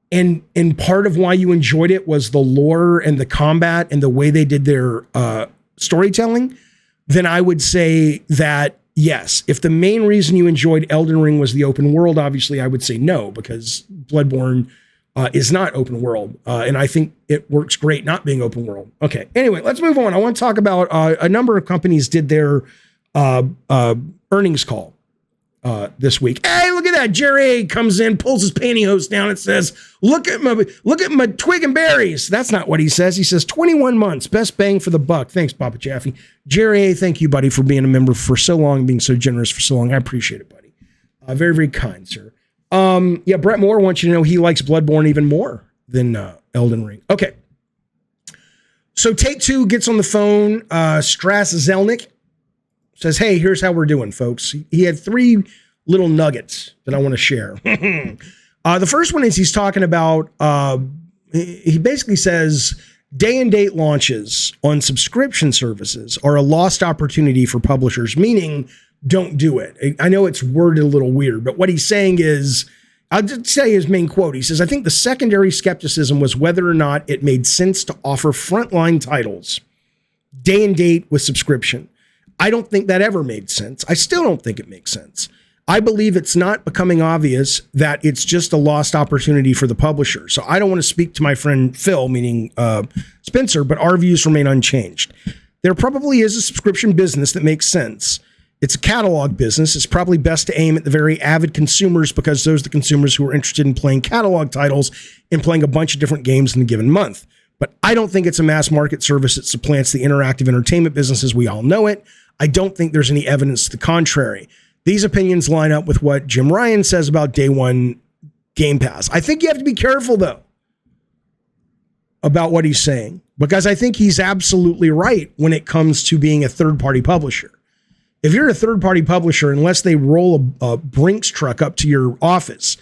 and part of why you enjoyed it was the lore and the combat and the way they did their storytelling, then I would say that yes. If the main reason you enjoyed Elden Ring was the open world, obviously I would say no, because Bloodborne is not open world. And I think it works great not being open world. Okay. Anyway, let's move on. I want to talk about a number of companies did their earnings call this week. Hey, look at that. Jerry comes in, pulls his pantyhose down and says, look at my twig and berries. That's not what he says. He says 21 months, best bang for the buck. Thanks, Papa Jaffe. Jerry, thank you, buddy, for being a member for so long and being so generous for so long. I appreciate it, buddy. Very, very kind, sir. Yeah, Brett Moore wants you to know he likes Bloodborne even more than Elden Ring. Okay. So Take-Two gets on the phone. Strass Zelnick says, hey, here's how we're doing, folks. He had three little nuggets that I want to share. The first one is he's talking about, he basically says, day and date launches on subscription services are a lost opportunity for publishers, meaning don't do it. I know it's worded a little weird, but what he's saying is, I'll just say his main quote. He says, I think the secondary skepticism was whether or not it made sense to offer frontline titles day and date with subscription. I don't think that ever made sense. I still don't think it makes sense. I believe it's not becoming obvious that it's just a lost opportunity for the publisher. So I don't want to speak to my friend Phil, meaning Spencer, but our views remain unchanged. There probably is a subscription business that makes sense. It's a catalog business. It's probably best to aim at the very avid consumers, because those are the consumers who are interested in playing catalog titles and playing a bunch of different games in a given month. But I don't think it's a mass market service that supplants the interactive entertainment business as we all know it. I don't think there's any evidence to the contrary. These opinions line up with what Jim Ryan says about day one Gamepass. I think you have to be careful, though, about what he's saying, because I think he's absolutely right when it comes to being a third-party publisher. If you're a third-party publisher, unless they roll a Brinks truck up to your office,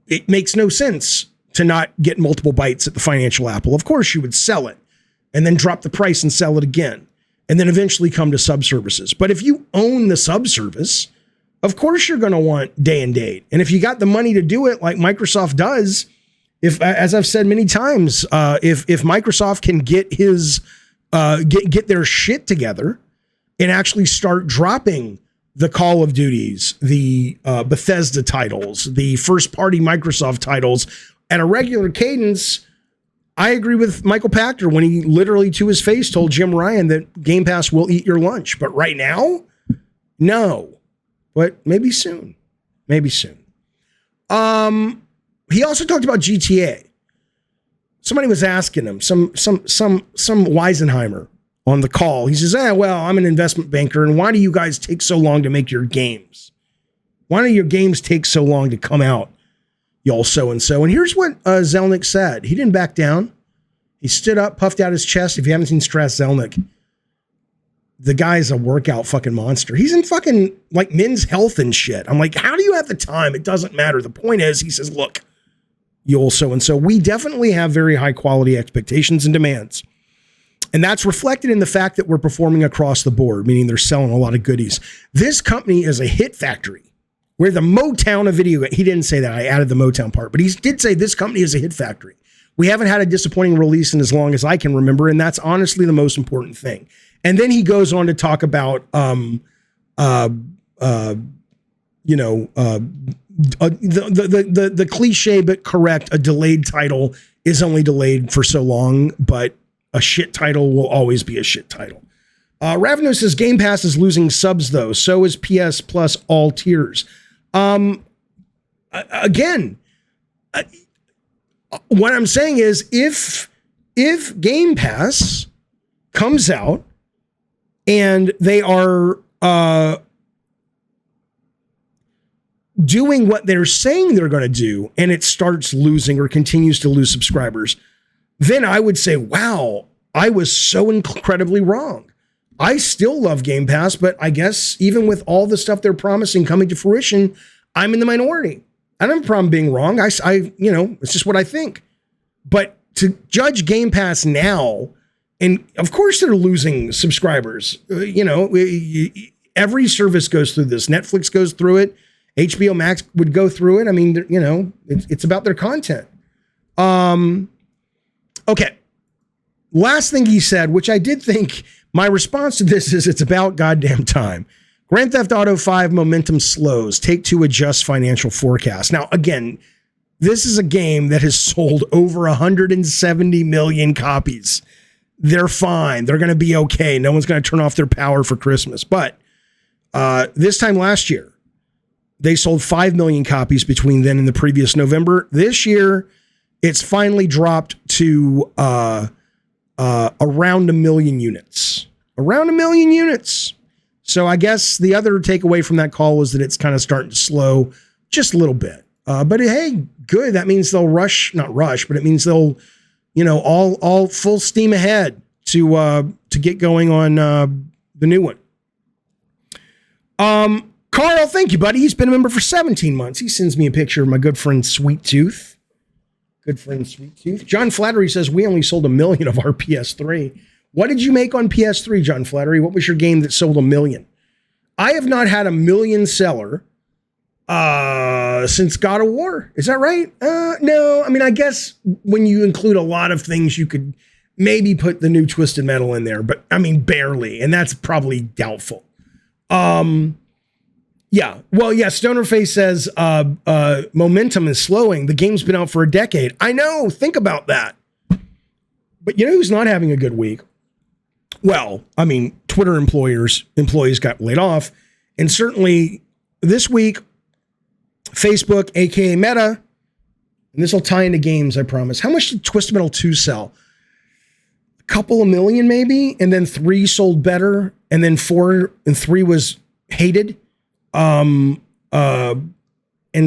it makes no sense to not get multiple bites at the financial apple. Of course, you would sell it and then drop the price and sell it again, and then eventually come to subservices. But if you own the subservice, of course you're going to want day and date. And if you got the money to do it like Microsoft does, if, as I've said many times, if Microsoft can get get their shit together and actually start dropping the Call of Duties, the Bethesda titles, the first party Microsoft titles at a regular cadence, I agree with Michael Pachter when he literally to his face told Jim Ryan that Game Pass will eat your lunch. But right now, no. But maybe soon. Maybe soon. He also talked about GTA. Somebody was asking him, some Weisenheimer on the call. He says, well, I'm an investment banker, and why do you guys take so long to make your games? Why do your games take so long to come out, y'all so-and-so? And here's what Zelnick said. He didn't back down. He stood up, puffed out his chest. If you haven't seen Stress Zelnick, the guy's a workout fucking monster. He's in fucking like Men's Health and shit. I'm like, how do you have the time? It doesn't matter. The point is, he says, look, y'all so-and-so, we definitely have very high quality expectations and demands. And that's reflected in the fact that we're performing across the board, meaning they're selling a lot of goodies. This company is a hit factory. We're the Motown of video. He didn't say that. I added the Motown part, but he did say this company is a hit factory. We haven't had a disappointing release in as long as I can remember, and that's honestly the most important thing. And then he goes on to talk about, the cliche but correct, a delayed title is only delayed for so long, but a shit title will always be a shit title. Ravenous says Game Pass is losing subs though. So is PS Plus all tiers. Again, what I'm saying is if Game Pass comes out and they are doing what they're saying they're going to do, and it starts losing or continues to lose subscribers, then I would say, wow, I was so incredibly wrong. I still love Game Pass, but I guess even with all the stuff they're promising coming to fruition, I'm in the minority. I don't have a problem being wrong. I it's just what I think. But to judge Game Pass now, and of course they're losing subscribers. Every service goes through this. Netflix goes through it. HBO Max would go through it. I mean, it's about their content. Okay. Last thing he said, which I did think my response to this is it's about goddamn time. Grand Theft Auto 5 momentum slows. Take-Two adjusts financial forecast. Now, again, this is a game that has sold over 170 million copies. They're fine. They're going to be okay. No one's going to turn off their power for Christmas. But this time last year, they sold 5 million copies between then and the previous November. This year, it's finally dropped to around 1 million units. Around 1 million units. So I guess the other takeaway from that call was that it's kind of starting to slow just a little bit. But hey, good. That means they'll not rush, but it means they'll, all full steam ahead to get going on the new one. Carl, thank you, buddy. He's been a member for 17 months. He sends me a picture of my good friend Sweet Tooth. Good friend Sweet Tooth. John Flattery says we only sold 1 million of our PS3. What did you make on PS3, John Flattery? What was your game that sold 1 million? I have not had 1 million seller since God of War. Is that right? No. I mean, I guess when you include a lot of things, you could maybe put the new Twisted Metal in there, but I mean, barely. And that's probably doubtful. Yeah. Well, yeah. Stonerface says momentum is slowing. The game's been out for a decade. I know. Think about that. But you know who's not having a good week? Well, I mean, Twitter employees got laid off. And certainly this week, Facebook, aka Meta, and this will tie into games, I promise. How much did Twisted Metal 2 sell? A couple of million, maybe? And then 3 sold better. And then 4 and 3 was hated. And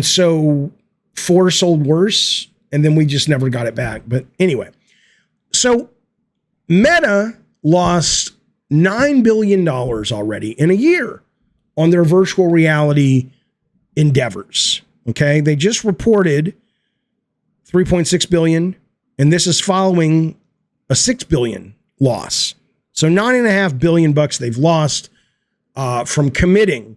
so 4 sold worse. And then we just never got it back. But anyway. So Meta lost $9 billion already in a year on their virtual reality endeavors. Okay. They just reported 3.6 billion, and this is following a 6 billion loss. So $9.5 billion they've lost from committing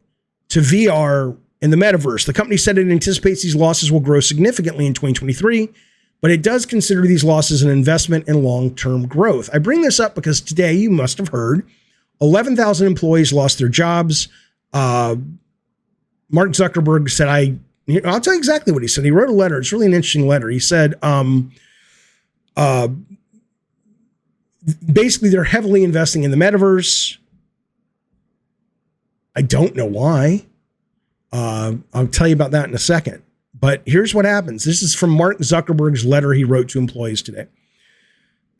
to VR in the metaverse. The company said it anticipates these losses will grow significantly in 2023. But it does consider these losses an investment in long-term growth. I bring this up because today you must have heard 11,000 employees lost their jobs. Mark Zuckerberg said, I'll tell you exactly what he said. He wrote a letter. It's really an interesting letter. He said, basically they're heavily investing in the metaverse. I don't know why. I'll tell you about that in a second. But here's what happens. This is from Mark Zuckerberg's letter he wrote to employees today.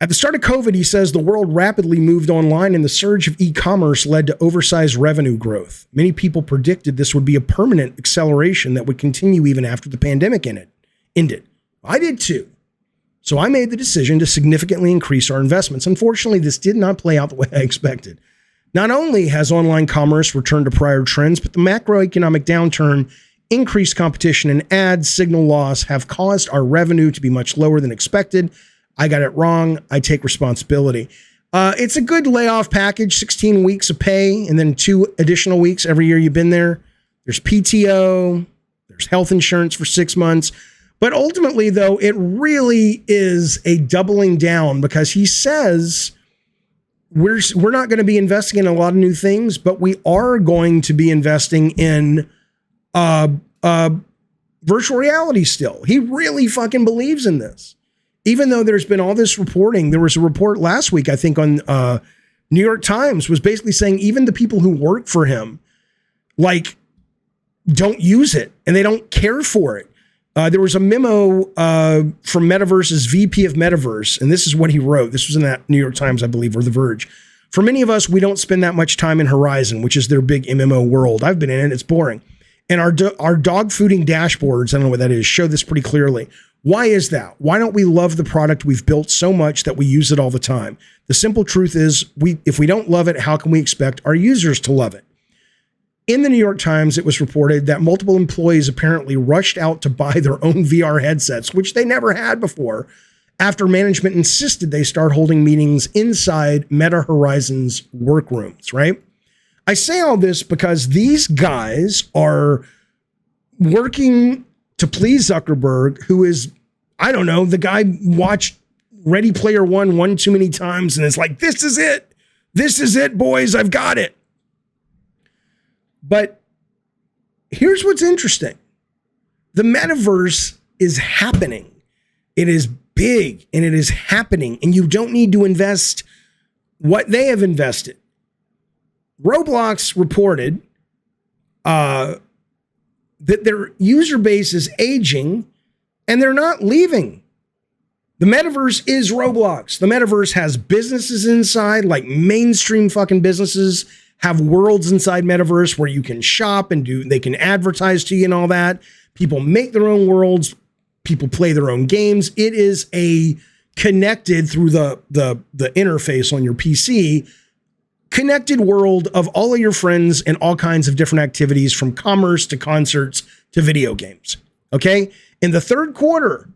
At the start of COVID, he says the world rapidly moved online and the surge of e-commerce led to oversized revenue growth. Many people predicted this would be a permanent acceleration that would continue even after the pandemic ended. I did too. So I made the decision to significantly increase our investments. Unfortunately, this did not play out the way I expected. Not only has online commerce returned to prior trends, but the macroeconomic downturn, increased competition, and ad signal loss have caused our revenue to be much lower than expected. I got it wrong. I take responsibility. It's a good layoff package, 16 weeks of pay, and then 2 additional weeks every year you've been there. There's PTO, there's health insurance for 6 months. But ultimately, though, it really is a doubling down because he says we're not going to be investing in a lot of new things, but we are going to be investing in virtual reality still. He really fucking believes in this. Even though there's been all this reporting, there was a report last week, I think on New York Times, was basically saying even the people who work for him, like, don't use it and they don't care for it. There was a memo from Metaverse's VP of Metaverse, and this is what he wrote. This was in that New York Times, I believe, or The Verge. For many of us, we don't spend that much time in Horizon, which is their big MMO world. I've been in it. It's boring. And our dog fooding dashboards, I don't know what that is, show this pretty clearly. Why is that? Why don't we love the product we've built so much that we use it all the time? The simple truth is, if we don't love it, how can we expect our users to love it? In the New York Times, it was reported that multiple employees apparently rushed out to buy their own VR headsets, which they never had before, after management insisted they start holding meetings inside Meta Horizon's workrooms, right? I say all this because these guys are working to please Zuckerberg, who is, I don't know, the guy watched Ready Player One too many times and is like, this is it. This is it, boys. I've got it. But here's what's interesting. The metaverse is happening. It is big and it is happening, and you don't need to invest what they have invested. Roblox reported that their user base is aging and they're not leaving. The metaverse is Roblox. The metaverse has businesses inside, like mainstream fucking businesses have worlds inside metaverse where you can shop and they can advertise to you and all that. People make their own worlds. People play their own games. It is a connected through the interface on your PC, connected world of all of your friends and all kinds of different activities, from commerce to concerts to video games. Okay. In the third quarter,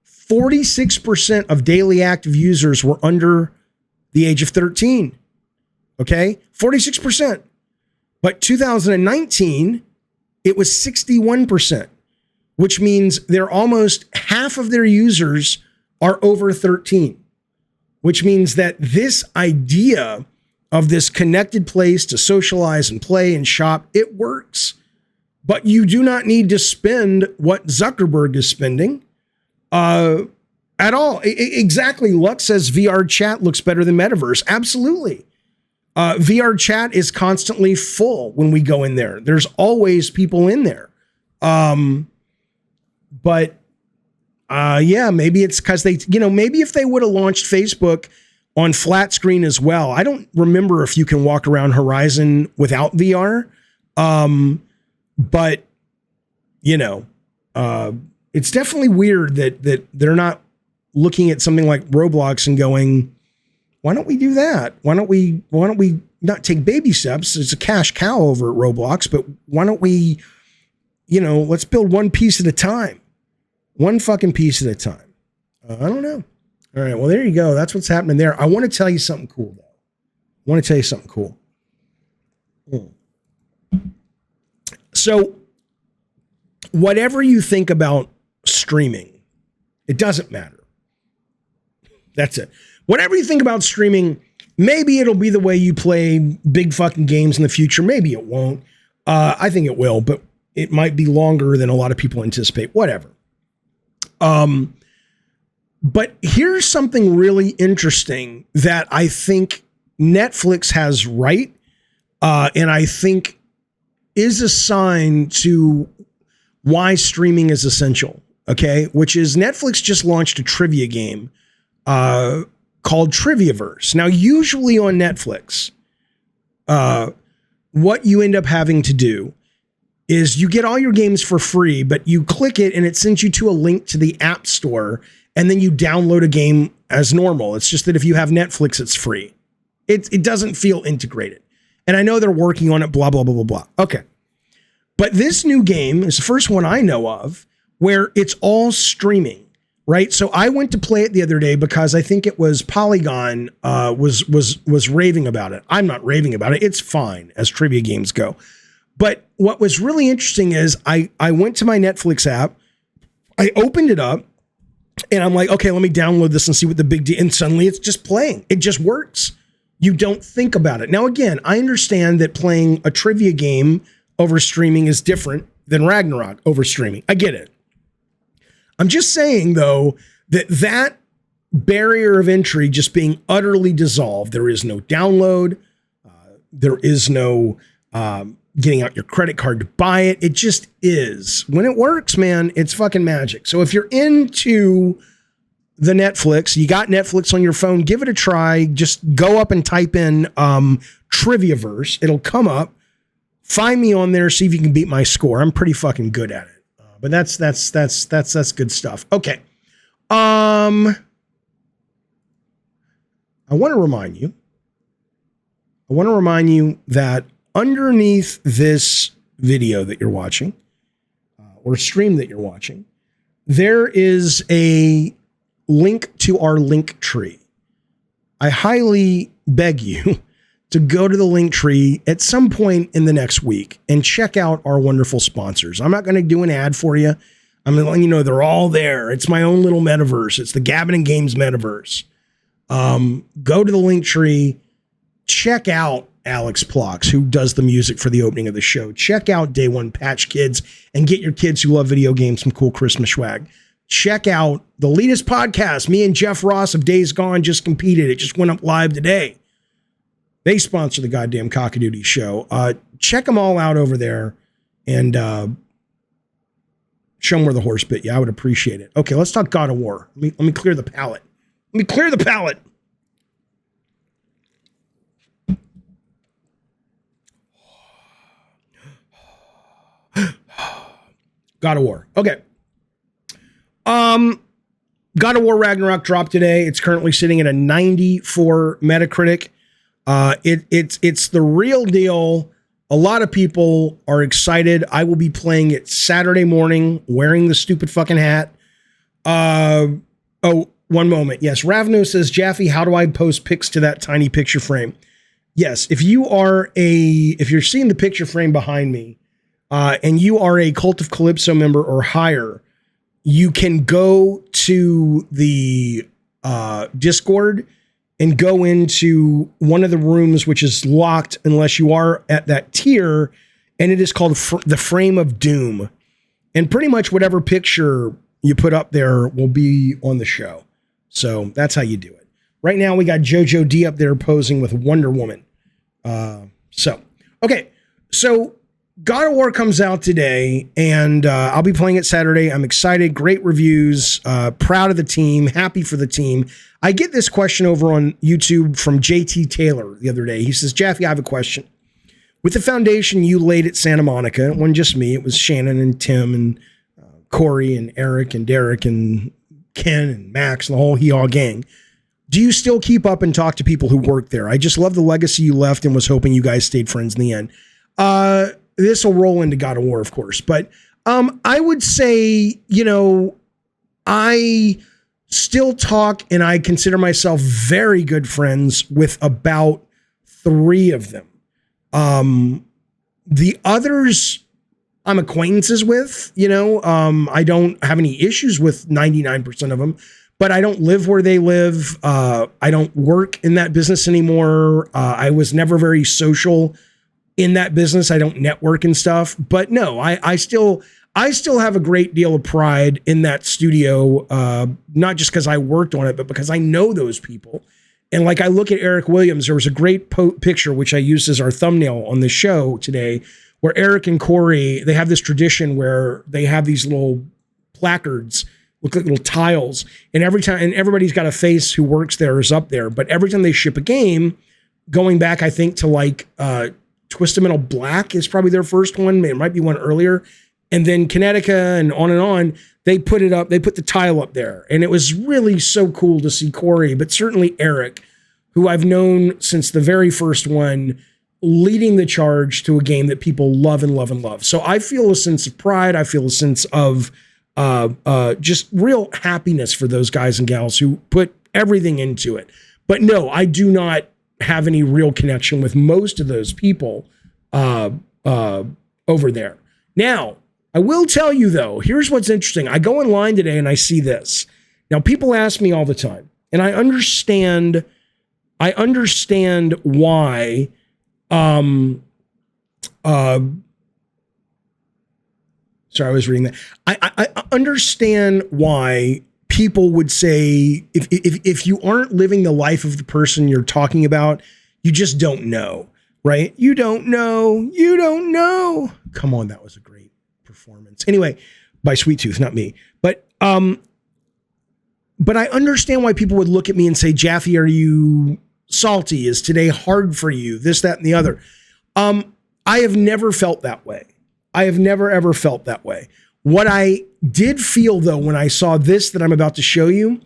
46% of daily active users were under the age of 13. Okay. 46%. But 2019, it was 61%, which means they're almost half of their users are over 13, which means that this idea of this connected place to socialize and play and shop, it works. But you do not need to spend what Zuckerberg is spending at all. Exactly. Lux says VR chat looks better than metaverse. Absolutely. VR chat is constantly full when we go in there. There's always people in there. But yeah, maybe it's because they, maybe if they would have launched Facebook on flat screen as well. I don't remember if you can walk around Horizon without VR. But it's definitely weird that they're not looking at something like Roblox and going, why don't we do that? Why don't we not take baby steps? It's a cash cow over at Roblox, but why don't we, let's build one piece at a time. One fucking piece at a time. I don't know. All right. Well, there you go. That's what's happening there. I want to tell you something cool, though. So whatever you think about streaming, it doesn't matter. That's it. Whatever you think about streaming, maybe it'll be the way you play big fucking games in the future. Maybe it won't. I think it will, but it might be longer than a lot of people anticipate. Whatever. But here's something really interesting that I think Netflix has right, and I think is a sign to why streaming is essential, okay? Which is Netflix just launched a trivia game called Triviaverse. Now, usually on Netflix, what you end up having to do is you get all your games for free, but you click it and it sends you to a link to the App Store, and then you download a game as normal. It's just that if you have Netflix, it's free. It doesn't feel integrated. And I know they're working on it, blah, blah, blah, blah, blah. Okay. But this new game is the first one I know of where it's all streaming, right? So I went to play it the other day because I think it was Polygon was raving about it. I'm not raving about it. It's fine as trivia games go. But what was really interesting is I went to my Netflix app, I opened it up, and I'm like, okay, let me download this and see what the big deal. And suddenly it's just playing. It just works. You don't think about it. Now, again, I understand that playing a trivia game over streaming is different than Ragnarok over streaming. I get it. I'm just saying, though, that barrier of entry just being utterly dissolved. There is no download. There is no getting out your credit card to buy it. It just is. When it works, man, it's fucking magic. So if you're into the Netflix, you got Netflix on your phone, give it a try. Just go up and type in Triviaverse. It'll come up. Find me on there. See if you can beat my score. I'm pretty fucking good at it. But that's good stuff. Okay. I want to remind you that underneath this video that you're watching, or stream that you're watching, there is a link to our link tree. I highly beg you to go to the link tree at some point in the next week and check out our wonderful sponsors. I'm not going to do an ad for you. I'm going to let you know they're all there. It's my own little metaverse. It's the Gabbin' Games metaverse. Go to the link tree. Check out Alex Plox, who does the music for the opening of the show. Check out Day One Patch Kids and get your kids who love video games some cool Christmas swag. Check out the latest podcast. Me and Jeff Ross of Days Gone just competed. It just went up live today. They sponsor the goddamn Cockadoodie show. Check them all out over there and show them where the horse bit you. I would appreciate it. Okay, let's talk God of War. Let me clear the palate. Let me clear the palate. God of War. Okay. God of War Ragnarok dropped today. It's currently sitting at a 94 Metacritic. It's the real deal. A lot of people are excited. I will be playing it Saturday morning, wearing the stupid fucking hat. Oh, one moment. Yes, Ravno says, Jaffe, how do I post pics to that tiny picture frame? Yes, if you're seeing the picture frame behind me, and you are a Cult of Calypso member or higher, you can go to the Discord and go into one of the rooms, which is locked unless you are at that tier, and it is called the Frame of Doom. And pretty much whatever picture you put up there will be on the show. So that's how you do it. Right now, we got JoJo D up there posing with Wonder Woman. Okay. So God of War comes out today, and I'll be playing it Saturday. I'm excited. Great reviews. Proud of the team. Happy for the team. I get this question over on YouTube from JT Taylor the other day. He says, Jaffe, I have a question. With the foundation you laid at Santa Monica, it wasn't just me. It was Shannon and Tim and Corey and Eric and Derek and Ken and Max and the whole Hee-Haw gang. Do you still keep up and talk to people who work there? I just love the legacy you left and was hoping you guys stayed friends in the end. This will roll into God of War, of course. But I would say, I still talk and I consider myself very good friends with about 3 of them. The others I'm acquaintances with, I don't have any issues with 99% of them, but I don't live where they live. I don't work in that business anymore. I was never very social in that business. I don't network and stuff, but no, I still have a great deal of pride in that studio. Not just because I worked on it, but because I know those people. And like, I look at Eric Williams, there was a great picture, which I used as our thumbnail on the show today, where Eric and Corey, they have this tradition where they have these little placards look like little tiles. And every time, and everybody's got a face who works there is up there. But every time they ship a game, going back, I think to like Twisted Metal Black is probably their first one. It might be one earlier. And then Kinetica and on, they put it up, they put the tile up there. And it was really so cool to see Corey, but certainly Eric, who I've known since the very first one, leading the charge to a game that people love and love and love. So I feel a sense of pride. I feel a sense of just real happiness for those guys and gals who put everything into it. But no, I do not have any real connection with most of those people over there. Now, I will tell you though, here's what's interesting. I go online today and I see this. Now, people ask me all the time, and I understand why sorry, I was reading that. I understand why people would say if you aren't living the life of the person you're talking about, you just don't know, right? You don't know. Come on, that was a great performance. Anyway, by Sweet Tooth, not me. But I understand why people would look at me and say, Jaffe, are you salty? Is today hard for you? This, that, and the other. I have never felt that way. I have never, ever felt that way. What I did feel, though, when I saw this that I'm about to show you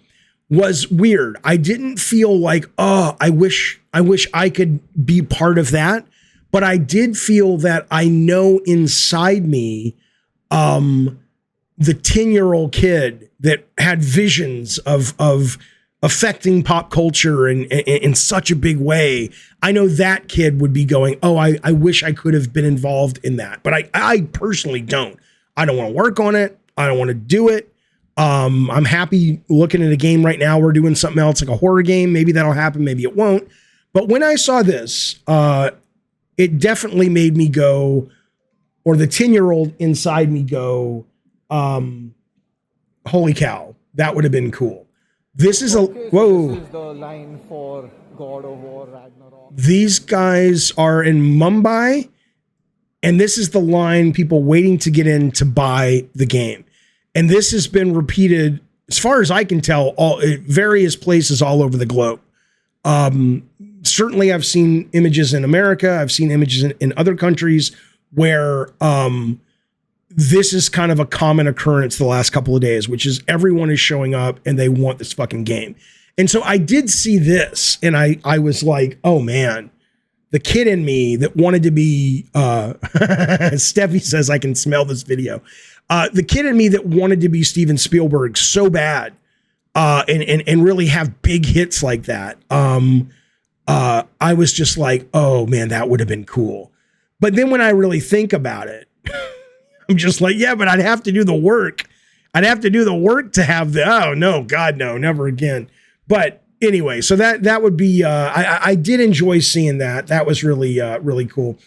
was weird. I didn't feel like, oh, I wish I could be part of that. But I did feel that I know inside me, the 10-year-old kid that had visions of affecting pop culture in such a big way. I know that kid would be going, oh, I wish I could have been involved in that. But I personally don't. I don't want to work on it. I don't want to do it. I'm happy looking at a game right now. We're doing something else, like a horror game. Maybe that'll happen. Maybe it won't. But when I saw this, it definitely made me go, or the 10-year-old inside me go, holy cow, that would have been cool. This is whoa. This is the line for God of War Ragnarok. These guys are in Mumbai, and this is the line people waiting to get in to buy the game. And this has been repeated, as far as I can tell, all various places all over the globe. Certainly I've seen images in America. I've seen images in other countries where this is kind of a common occurrence the last couple of days, which is everyone is showing up and they want this fucking game. And so I did see this and I was like, oh man, the kid in me that wanted to be, Steffi says I can smell this video. The kid in me that wanted to be Steven Spielberg so bad and really have big hits like that. I was just like, oh man, that would have been cool. But then when I really think about it, I'm just like, yeah, but I'd have to do the work. I'd have to do the work to have oh no, God, no, never again. But anyway, so that would be, I did enjoy seeing that. That was really, really cool.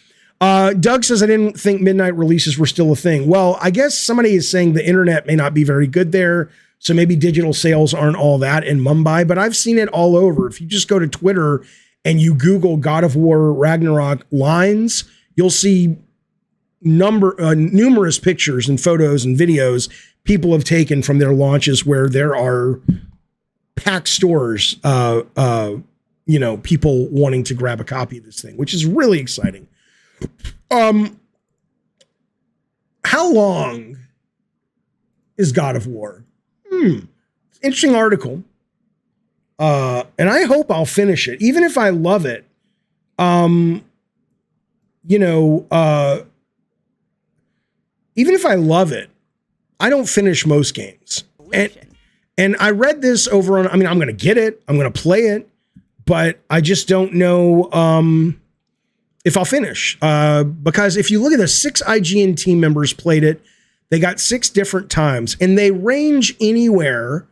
Doug says, I didn't think midnight releases were still a thing. Well, I guess somebody is saying the internet may not be very good there. So maybe digital sales aren't all that in Mumbai, but I've seen it all over. If you just go to Twitter and you Google God of War Ragnarok lines, you'll see numerous pictures and photos and videos people have taken from their launches where there are packed stores, people wanting to grab a copy of this thing, which is really exciting. How long is God of War? Interesting article. And I hope I'll finish it, even if I love it. Even if I love it, I don't finish most games. And I read this over on, I'm going to get it. I'm going to play it, but I just don't know if I'll finish. Because if you look at the 6 IGN team members played it, they got 6 different times, and they range anywhere.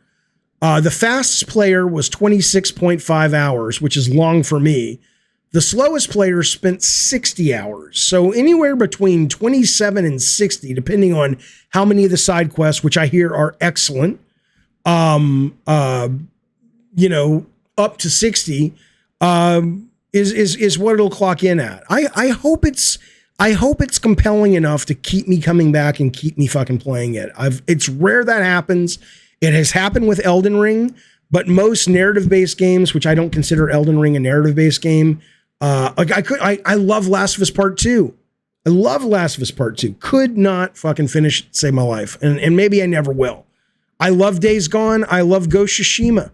The fastest player was 26.5 hours, which is long for me. The slowest player spent 60 hours. So anywhere between 27 and 60, depending on how many of the side quests, which I hear are excellent, up to 60, is what it'll clock in at. I hope it's compelling enough to keep me coming back and keep me fucking playing it. It's rare that happens. It has happened with Elden Ring, but most narrative-based games, which I don't consider Elden Ring a narrative-based game, I love Last of Us Part 2. I love Last of Us Part 2. Could not fucking finish it to save my life. And maybe I never will. I love Days Gone. I love Ghost of Tsushima.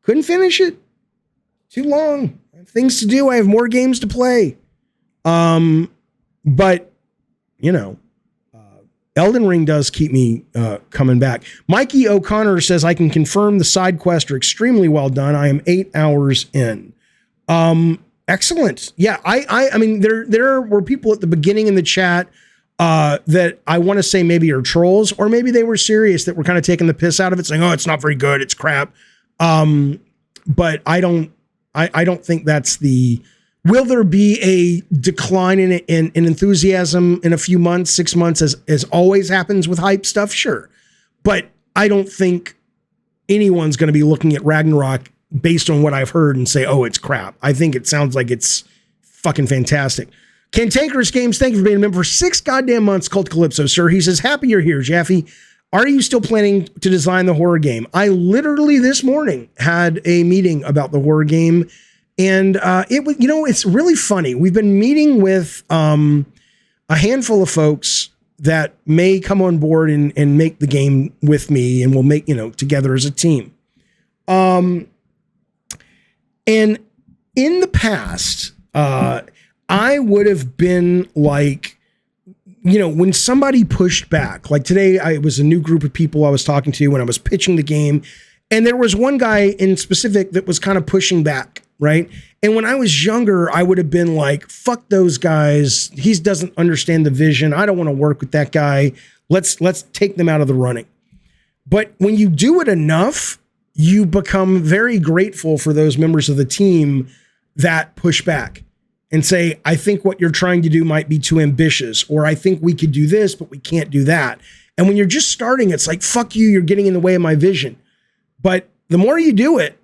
Couldn't finish it. Too long. I have things to do. I have more games to play. But, you know, Elden Ring does keep me coming back. Mikey O'Connor says, I can confirm the side quests are extremely well done. I am 8 hours in. Excellent. Yeah, I mean, there were people at the beginning in the chat that I want to say maybe are trolls, or maybe they were serious, that were kind of taking the piss out of it, saying, oh, it's not very good, it's crap. But I don't think that's the... Will there be a decline in enthusiasm in a few months, 6 months, as always happens with hype stuff? Sure. But I don't think anyone's going to be looking at Ragnarok based on what I've heard and say, oh, it's crap. I think it sounds like it's fucking fantastic. Cantankerous Games, thank you for being a member for 6 goddamn months. Cult Calypso, sir. He says, happy you're here, Jaffe. Are you still planning to design the horror game? I literally this morning had a meeting about the horror game. And it was, you know, it's really funny. We've been meeting with a handful of folks that may come on board and make the game with me, and we'll make, you know, together as a team. And in the past, I would have been like, you know, when somebody pushed back, like today, it was a new group of people I was talking to when I was pitching the game. And there was one guy in specific that was kind of pushing back. Right. And when I was younger, I would have been like, fuck those guys. He doesn't understand the vision. I don't want to work with that guy. Let's take them out of the running. But when you do it enough, you become very grateful for those members of the team that push back and say, I think what you're trying to do might be too ambitious, or I think we could do this, but we can't do that. And when you're just starting, it's like, fuck you, you're getting in the way of my vision. But the more you do it,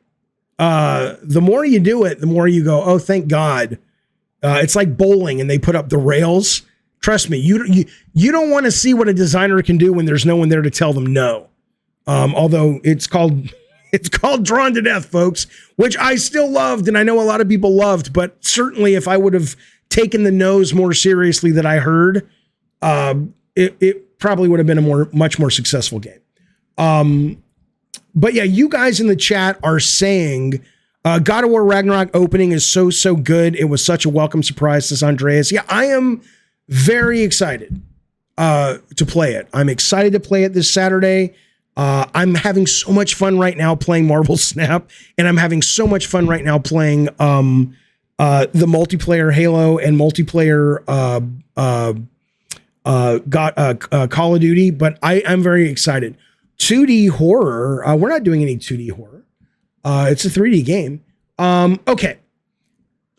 the more you go, oh, thank God. It's like bowling and they put up the rails. Trust me, you don't want to see what a designer can do when there's no one there to tell them no. Although it's called Drawn to Death, folks, which I still loved, and I know a lot of people loved, but certainly if I would have taken the no's more seriously that I heard, it probably would have been a much more successful game. But yeah, you guys in the chat are saying God of War Ragnarok opening is so good. It was such a welcome surprise, says Andreas. Yeah, I am very excited to play it. I'm excited to play it this Saturday. I'm having so much fun right now playing Marvel Snap, and I'm having so much fun right now playing the multiplayer Halo and multiplayer Call of Duty. But I'm very excited. 2D horror. We're not doing any 2D horror. It's a 3D game. Okay.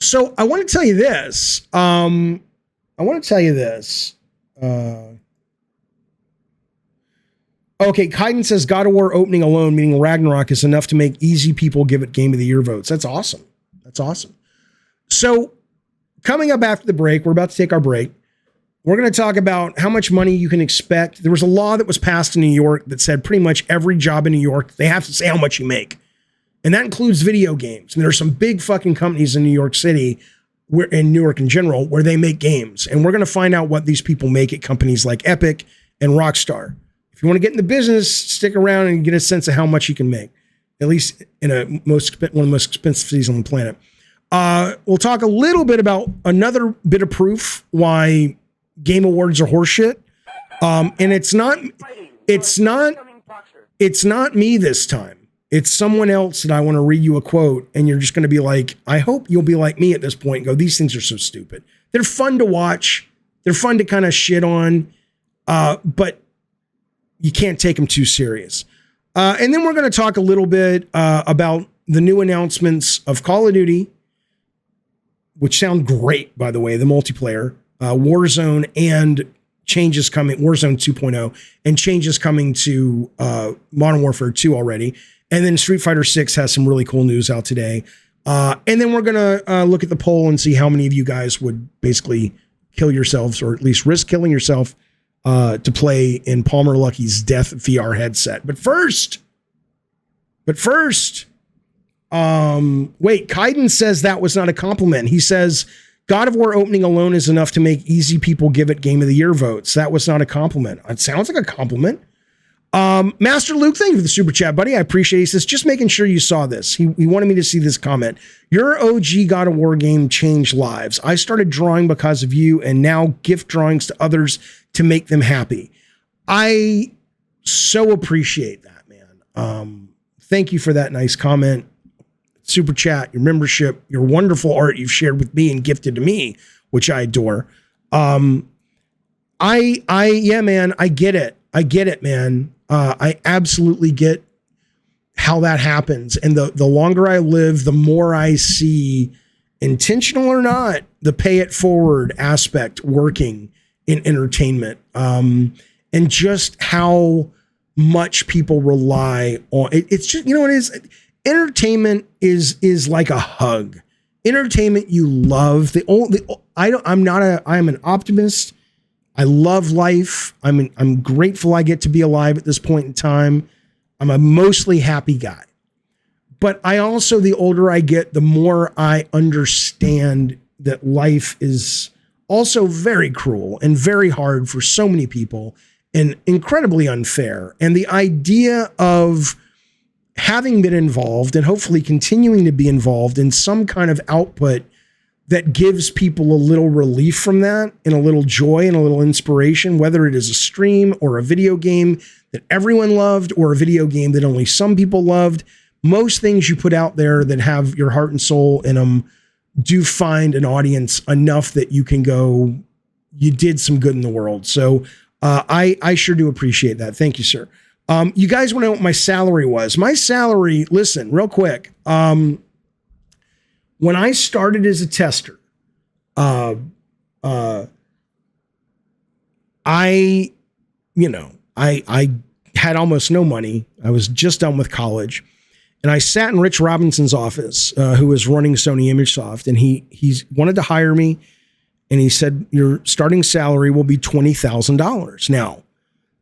So I want to tell you this. Okay, Kaiden says God of War opening alone, meaning Ragnarok, is enough to make easy people give it Game of the Year votes. That's awesome. That's awesome. So coming up after the break, we're about to take our break. We're going to talk about how much money you can expect. There was a law that was passed in New York that said pretty much every job in New York, they have to say how much you make. And that includes video games. And there are some big fucking companies in New York City, in New York in general, where they make games. And we're going to find out what these people make at companies like Epic and Rockstar. If you want to get in the business, stick around and get a sense of how much you can make, at least in one of the most expensive cities on the planet. We'll talk a little bit about another bit of proof why Game Awards are horseshit. And it's not me this time. It's someone else that I want to read you a quote, and you're just going to be like, I hope you'll be like me at this point and go, these things are so stupid. They're fun to watch. They're fun to kind of shit on. But you can't take them too serious. And then we're going to talk a little bit about the new announcements of Call of Duty, which sound great, by the way, the multiplayer, Warzone, and changes coming, Warzone 2.0, and changes coming to Modern Warfare 2 already. And then Street Fighter 6 has some really cool news out today. And then we're going to look at the poll and see how many of you guys would basically kill yourselves, or at least risk killing yourself, to play in Palmer Luckey's Death VR headset. But first, But first, wait, Kaiden says that was not a compliment. He says, God of War opening alone is enough to make easy people give it Game of the Year votes. That was not a compliment. It sounds like a compliment. Master Luke, thank you for the super chat, buddy. I appreciate it. He says, just making sure you saw this. He wanted me to see this comment. Your OG God of War game changed lives. I started drawing because of you and now gift drawings to others to make them happy. I so appreciate that, man. Thank you for that nice comment. Super chat, your membership, your wonderful art you've shared with me and gifted to me, which I adore. Yeah, man, I get it. I get it, man. I absolutely get how that happens. And the longer I live, the more I see, intentional or not, the pay it forward aspect working in entertainment. And just how much people rely on it. It's just, you know what it is? Entertainment is like a hug. Entertainment you love. I'm an optimist. I love life. I'm grateful I get to be alive at this point in time. I'm a mostly happy guy. But I also, the older I get, the more I understand that life is also very cruel and very hard for so many people and incredibly unfair. And the idea of having been involved and hopefully continuing to be involved in some kind of output that gives people a little relief from that and a little joy and a little inspiration, whether it is a stream or a video game that everyone loved or a video game that only some people loved. Most things you put out there that have your heart and soul in them do find an audience enough that you can go, you did some good in the world. So I sure do appreciate that. Thank you, sir. You guys want to know what my salary was? My salary, listen, real quick. When I started as a tester, I had almost no money. I was just done with college, and I sat in Rich Robinson's office, who was running Sony ImageSoft, and he wanted to hire me, and he said, your starting salary will be $20,000. Now,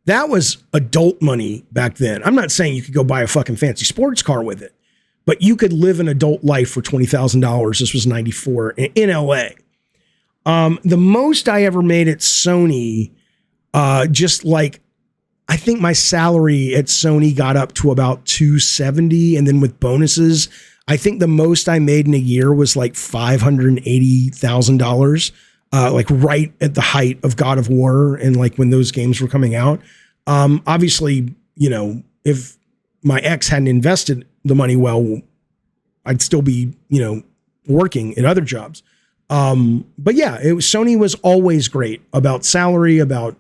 that was adult money back then. I'm not saying you could go buy a fucking fancy sports car with it, but you could live an adult life for $20,000. This was 94 in LA. The most I ever made at Sony, I think my salary at Sony got up to about $270. And then with bonuses, I think the most I made in a year was like $580,000. Like right at the height of God of War and like when those games were coming out. Obviously, you know, if my ex hadn't invested the money well, I'd still be, you know, working at other jobs. But yeah, Sony was always great about salary, about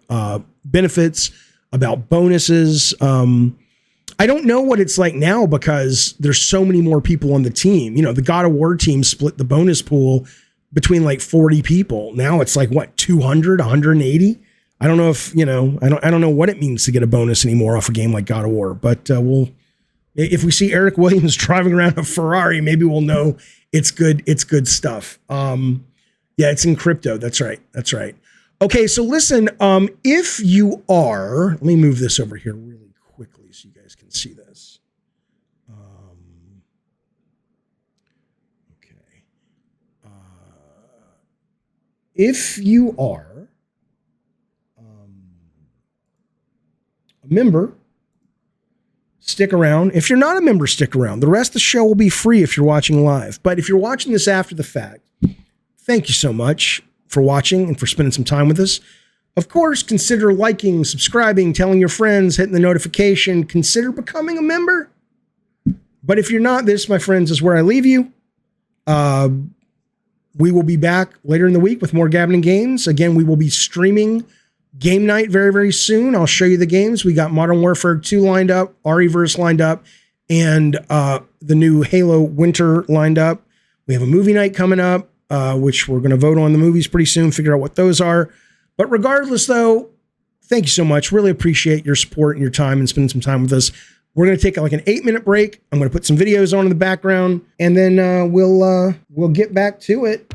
benefits, about bonuses. I don't know what it's like now because there's so many more people on the team. You know, the God of War team split the bonus pool between like 40 people. Now it's like what, 200, 180. I don't know if, you know, I don't know what it means to get a bonus anymore off a game like God of War, but if we see Eric Williams driving around a Ferrari, maybe we'll know it's good. It's good stuff. Yeah, it's in crypto. That's right. That's right. Okay. So listen, if you are, let me move this over here really quickly so you guys can see this. If you are a member, stick around. If you're not a member, stick around. The rest of the show will be free if you're watching live. But if you're watching this after the fact, thank you so much for watching and for spending some time with us. Of course, consider liking, subscribing, telling your friends, hitting the notification. Consider becoming a member. But if you're not, this, my friends, is where I leave you. We will be back later in the week with more Gabbing Games. Again, we will be streaming game night very, very soon. I'll show you the games. We got Modern Warfare 2 lined up, REverse lined up, and the new Halo Winter lined up. We have a movie night coming up, which we're going to vote on the movies pretty soon, figure out what those are. But regardless, though, thank you so much. Really appreciate your support and your time and spending some time with us. We're going to take like an 8-minute break. I'm going to put some videos on in the background, and then we'll get back to it.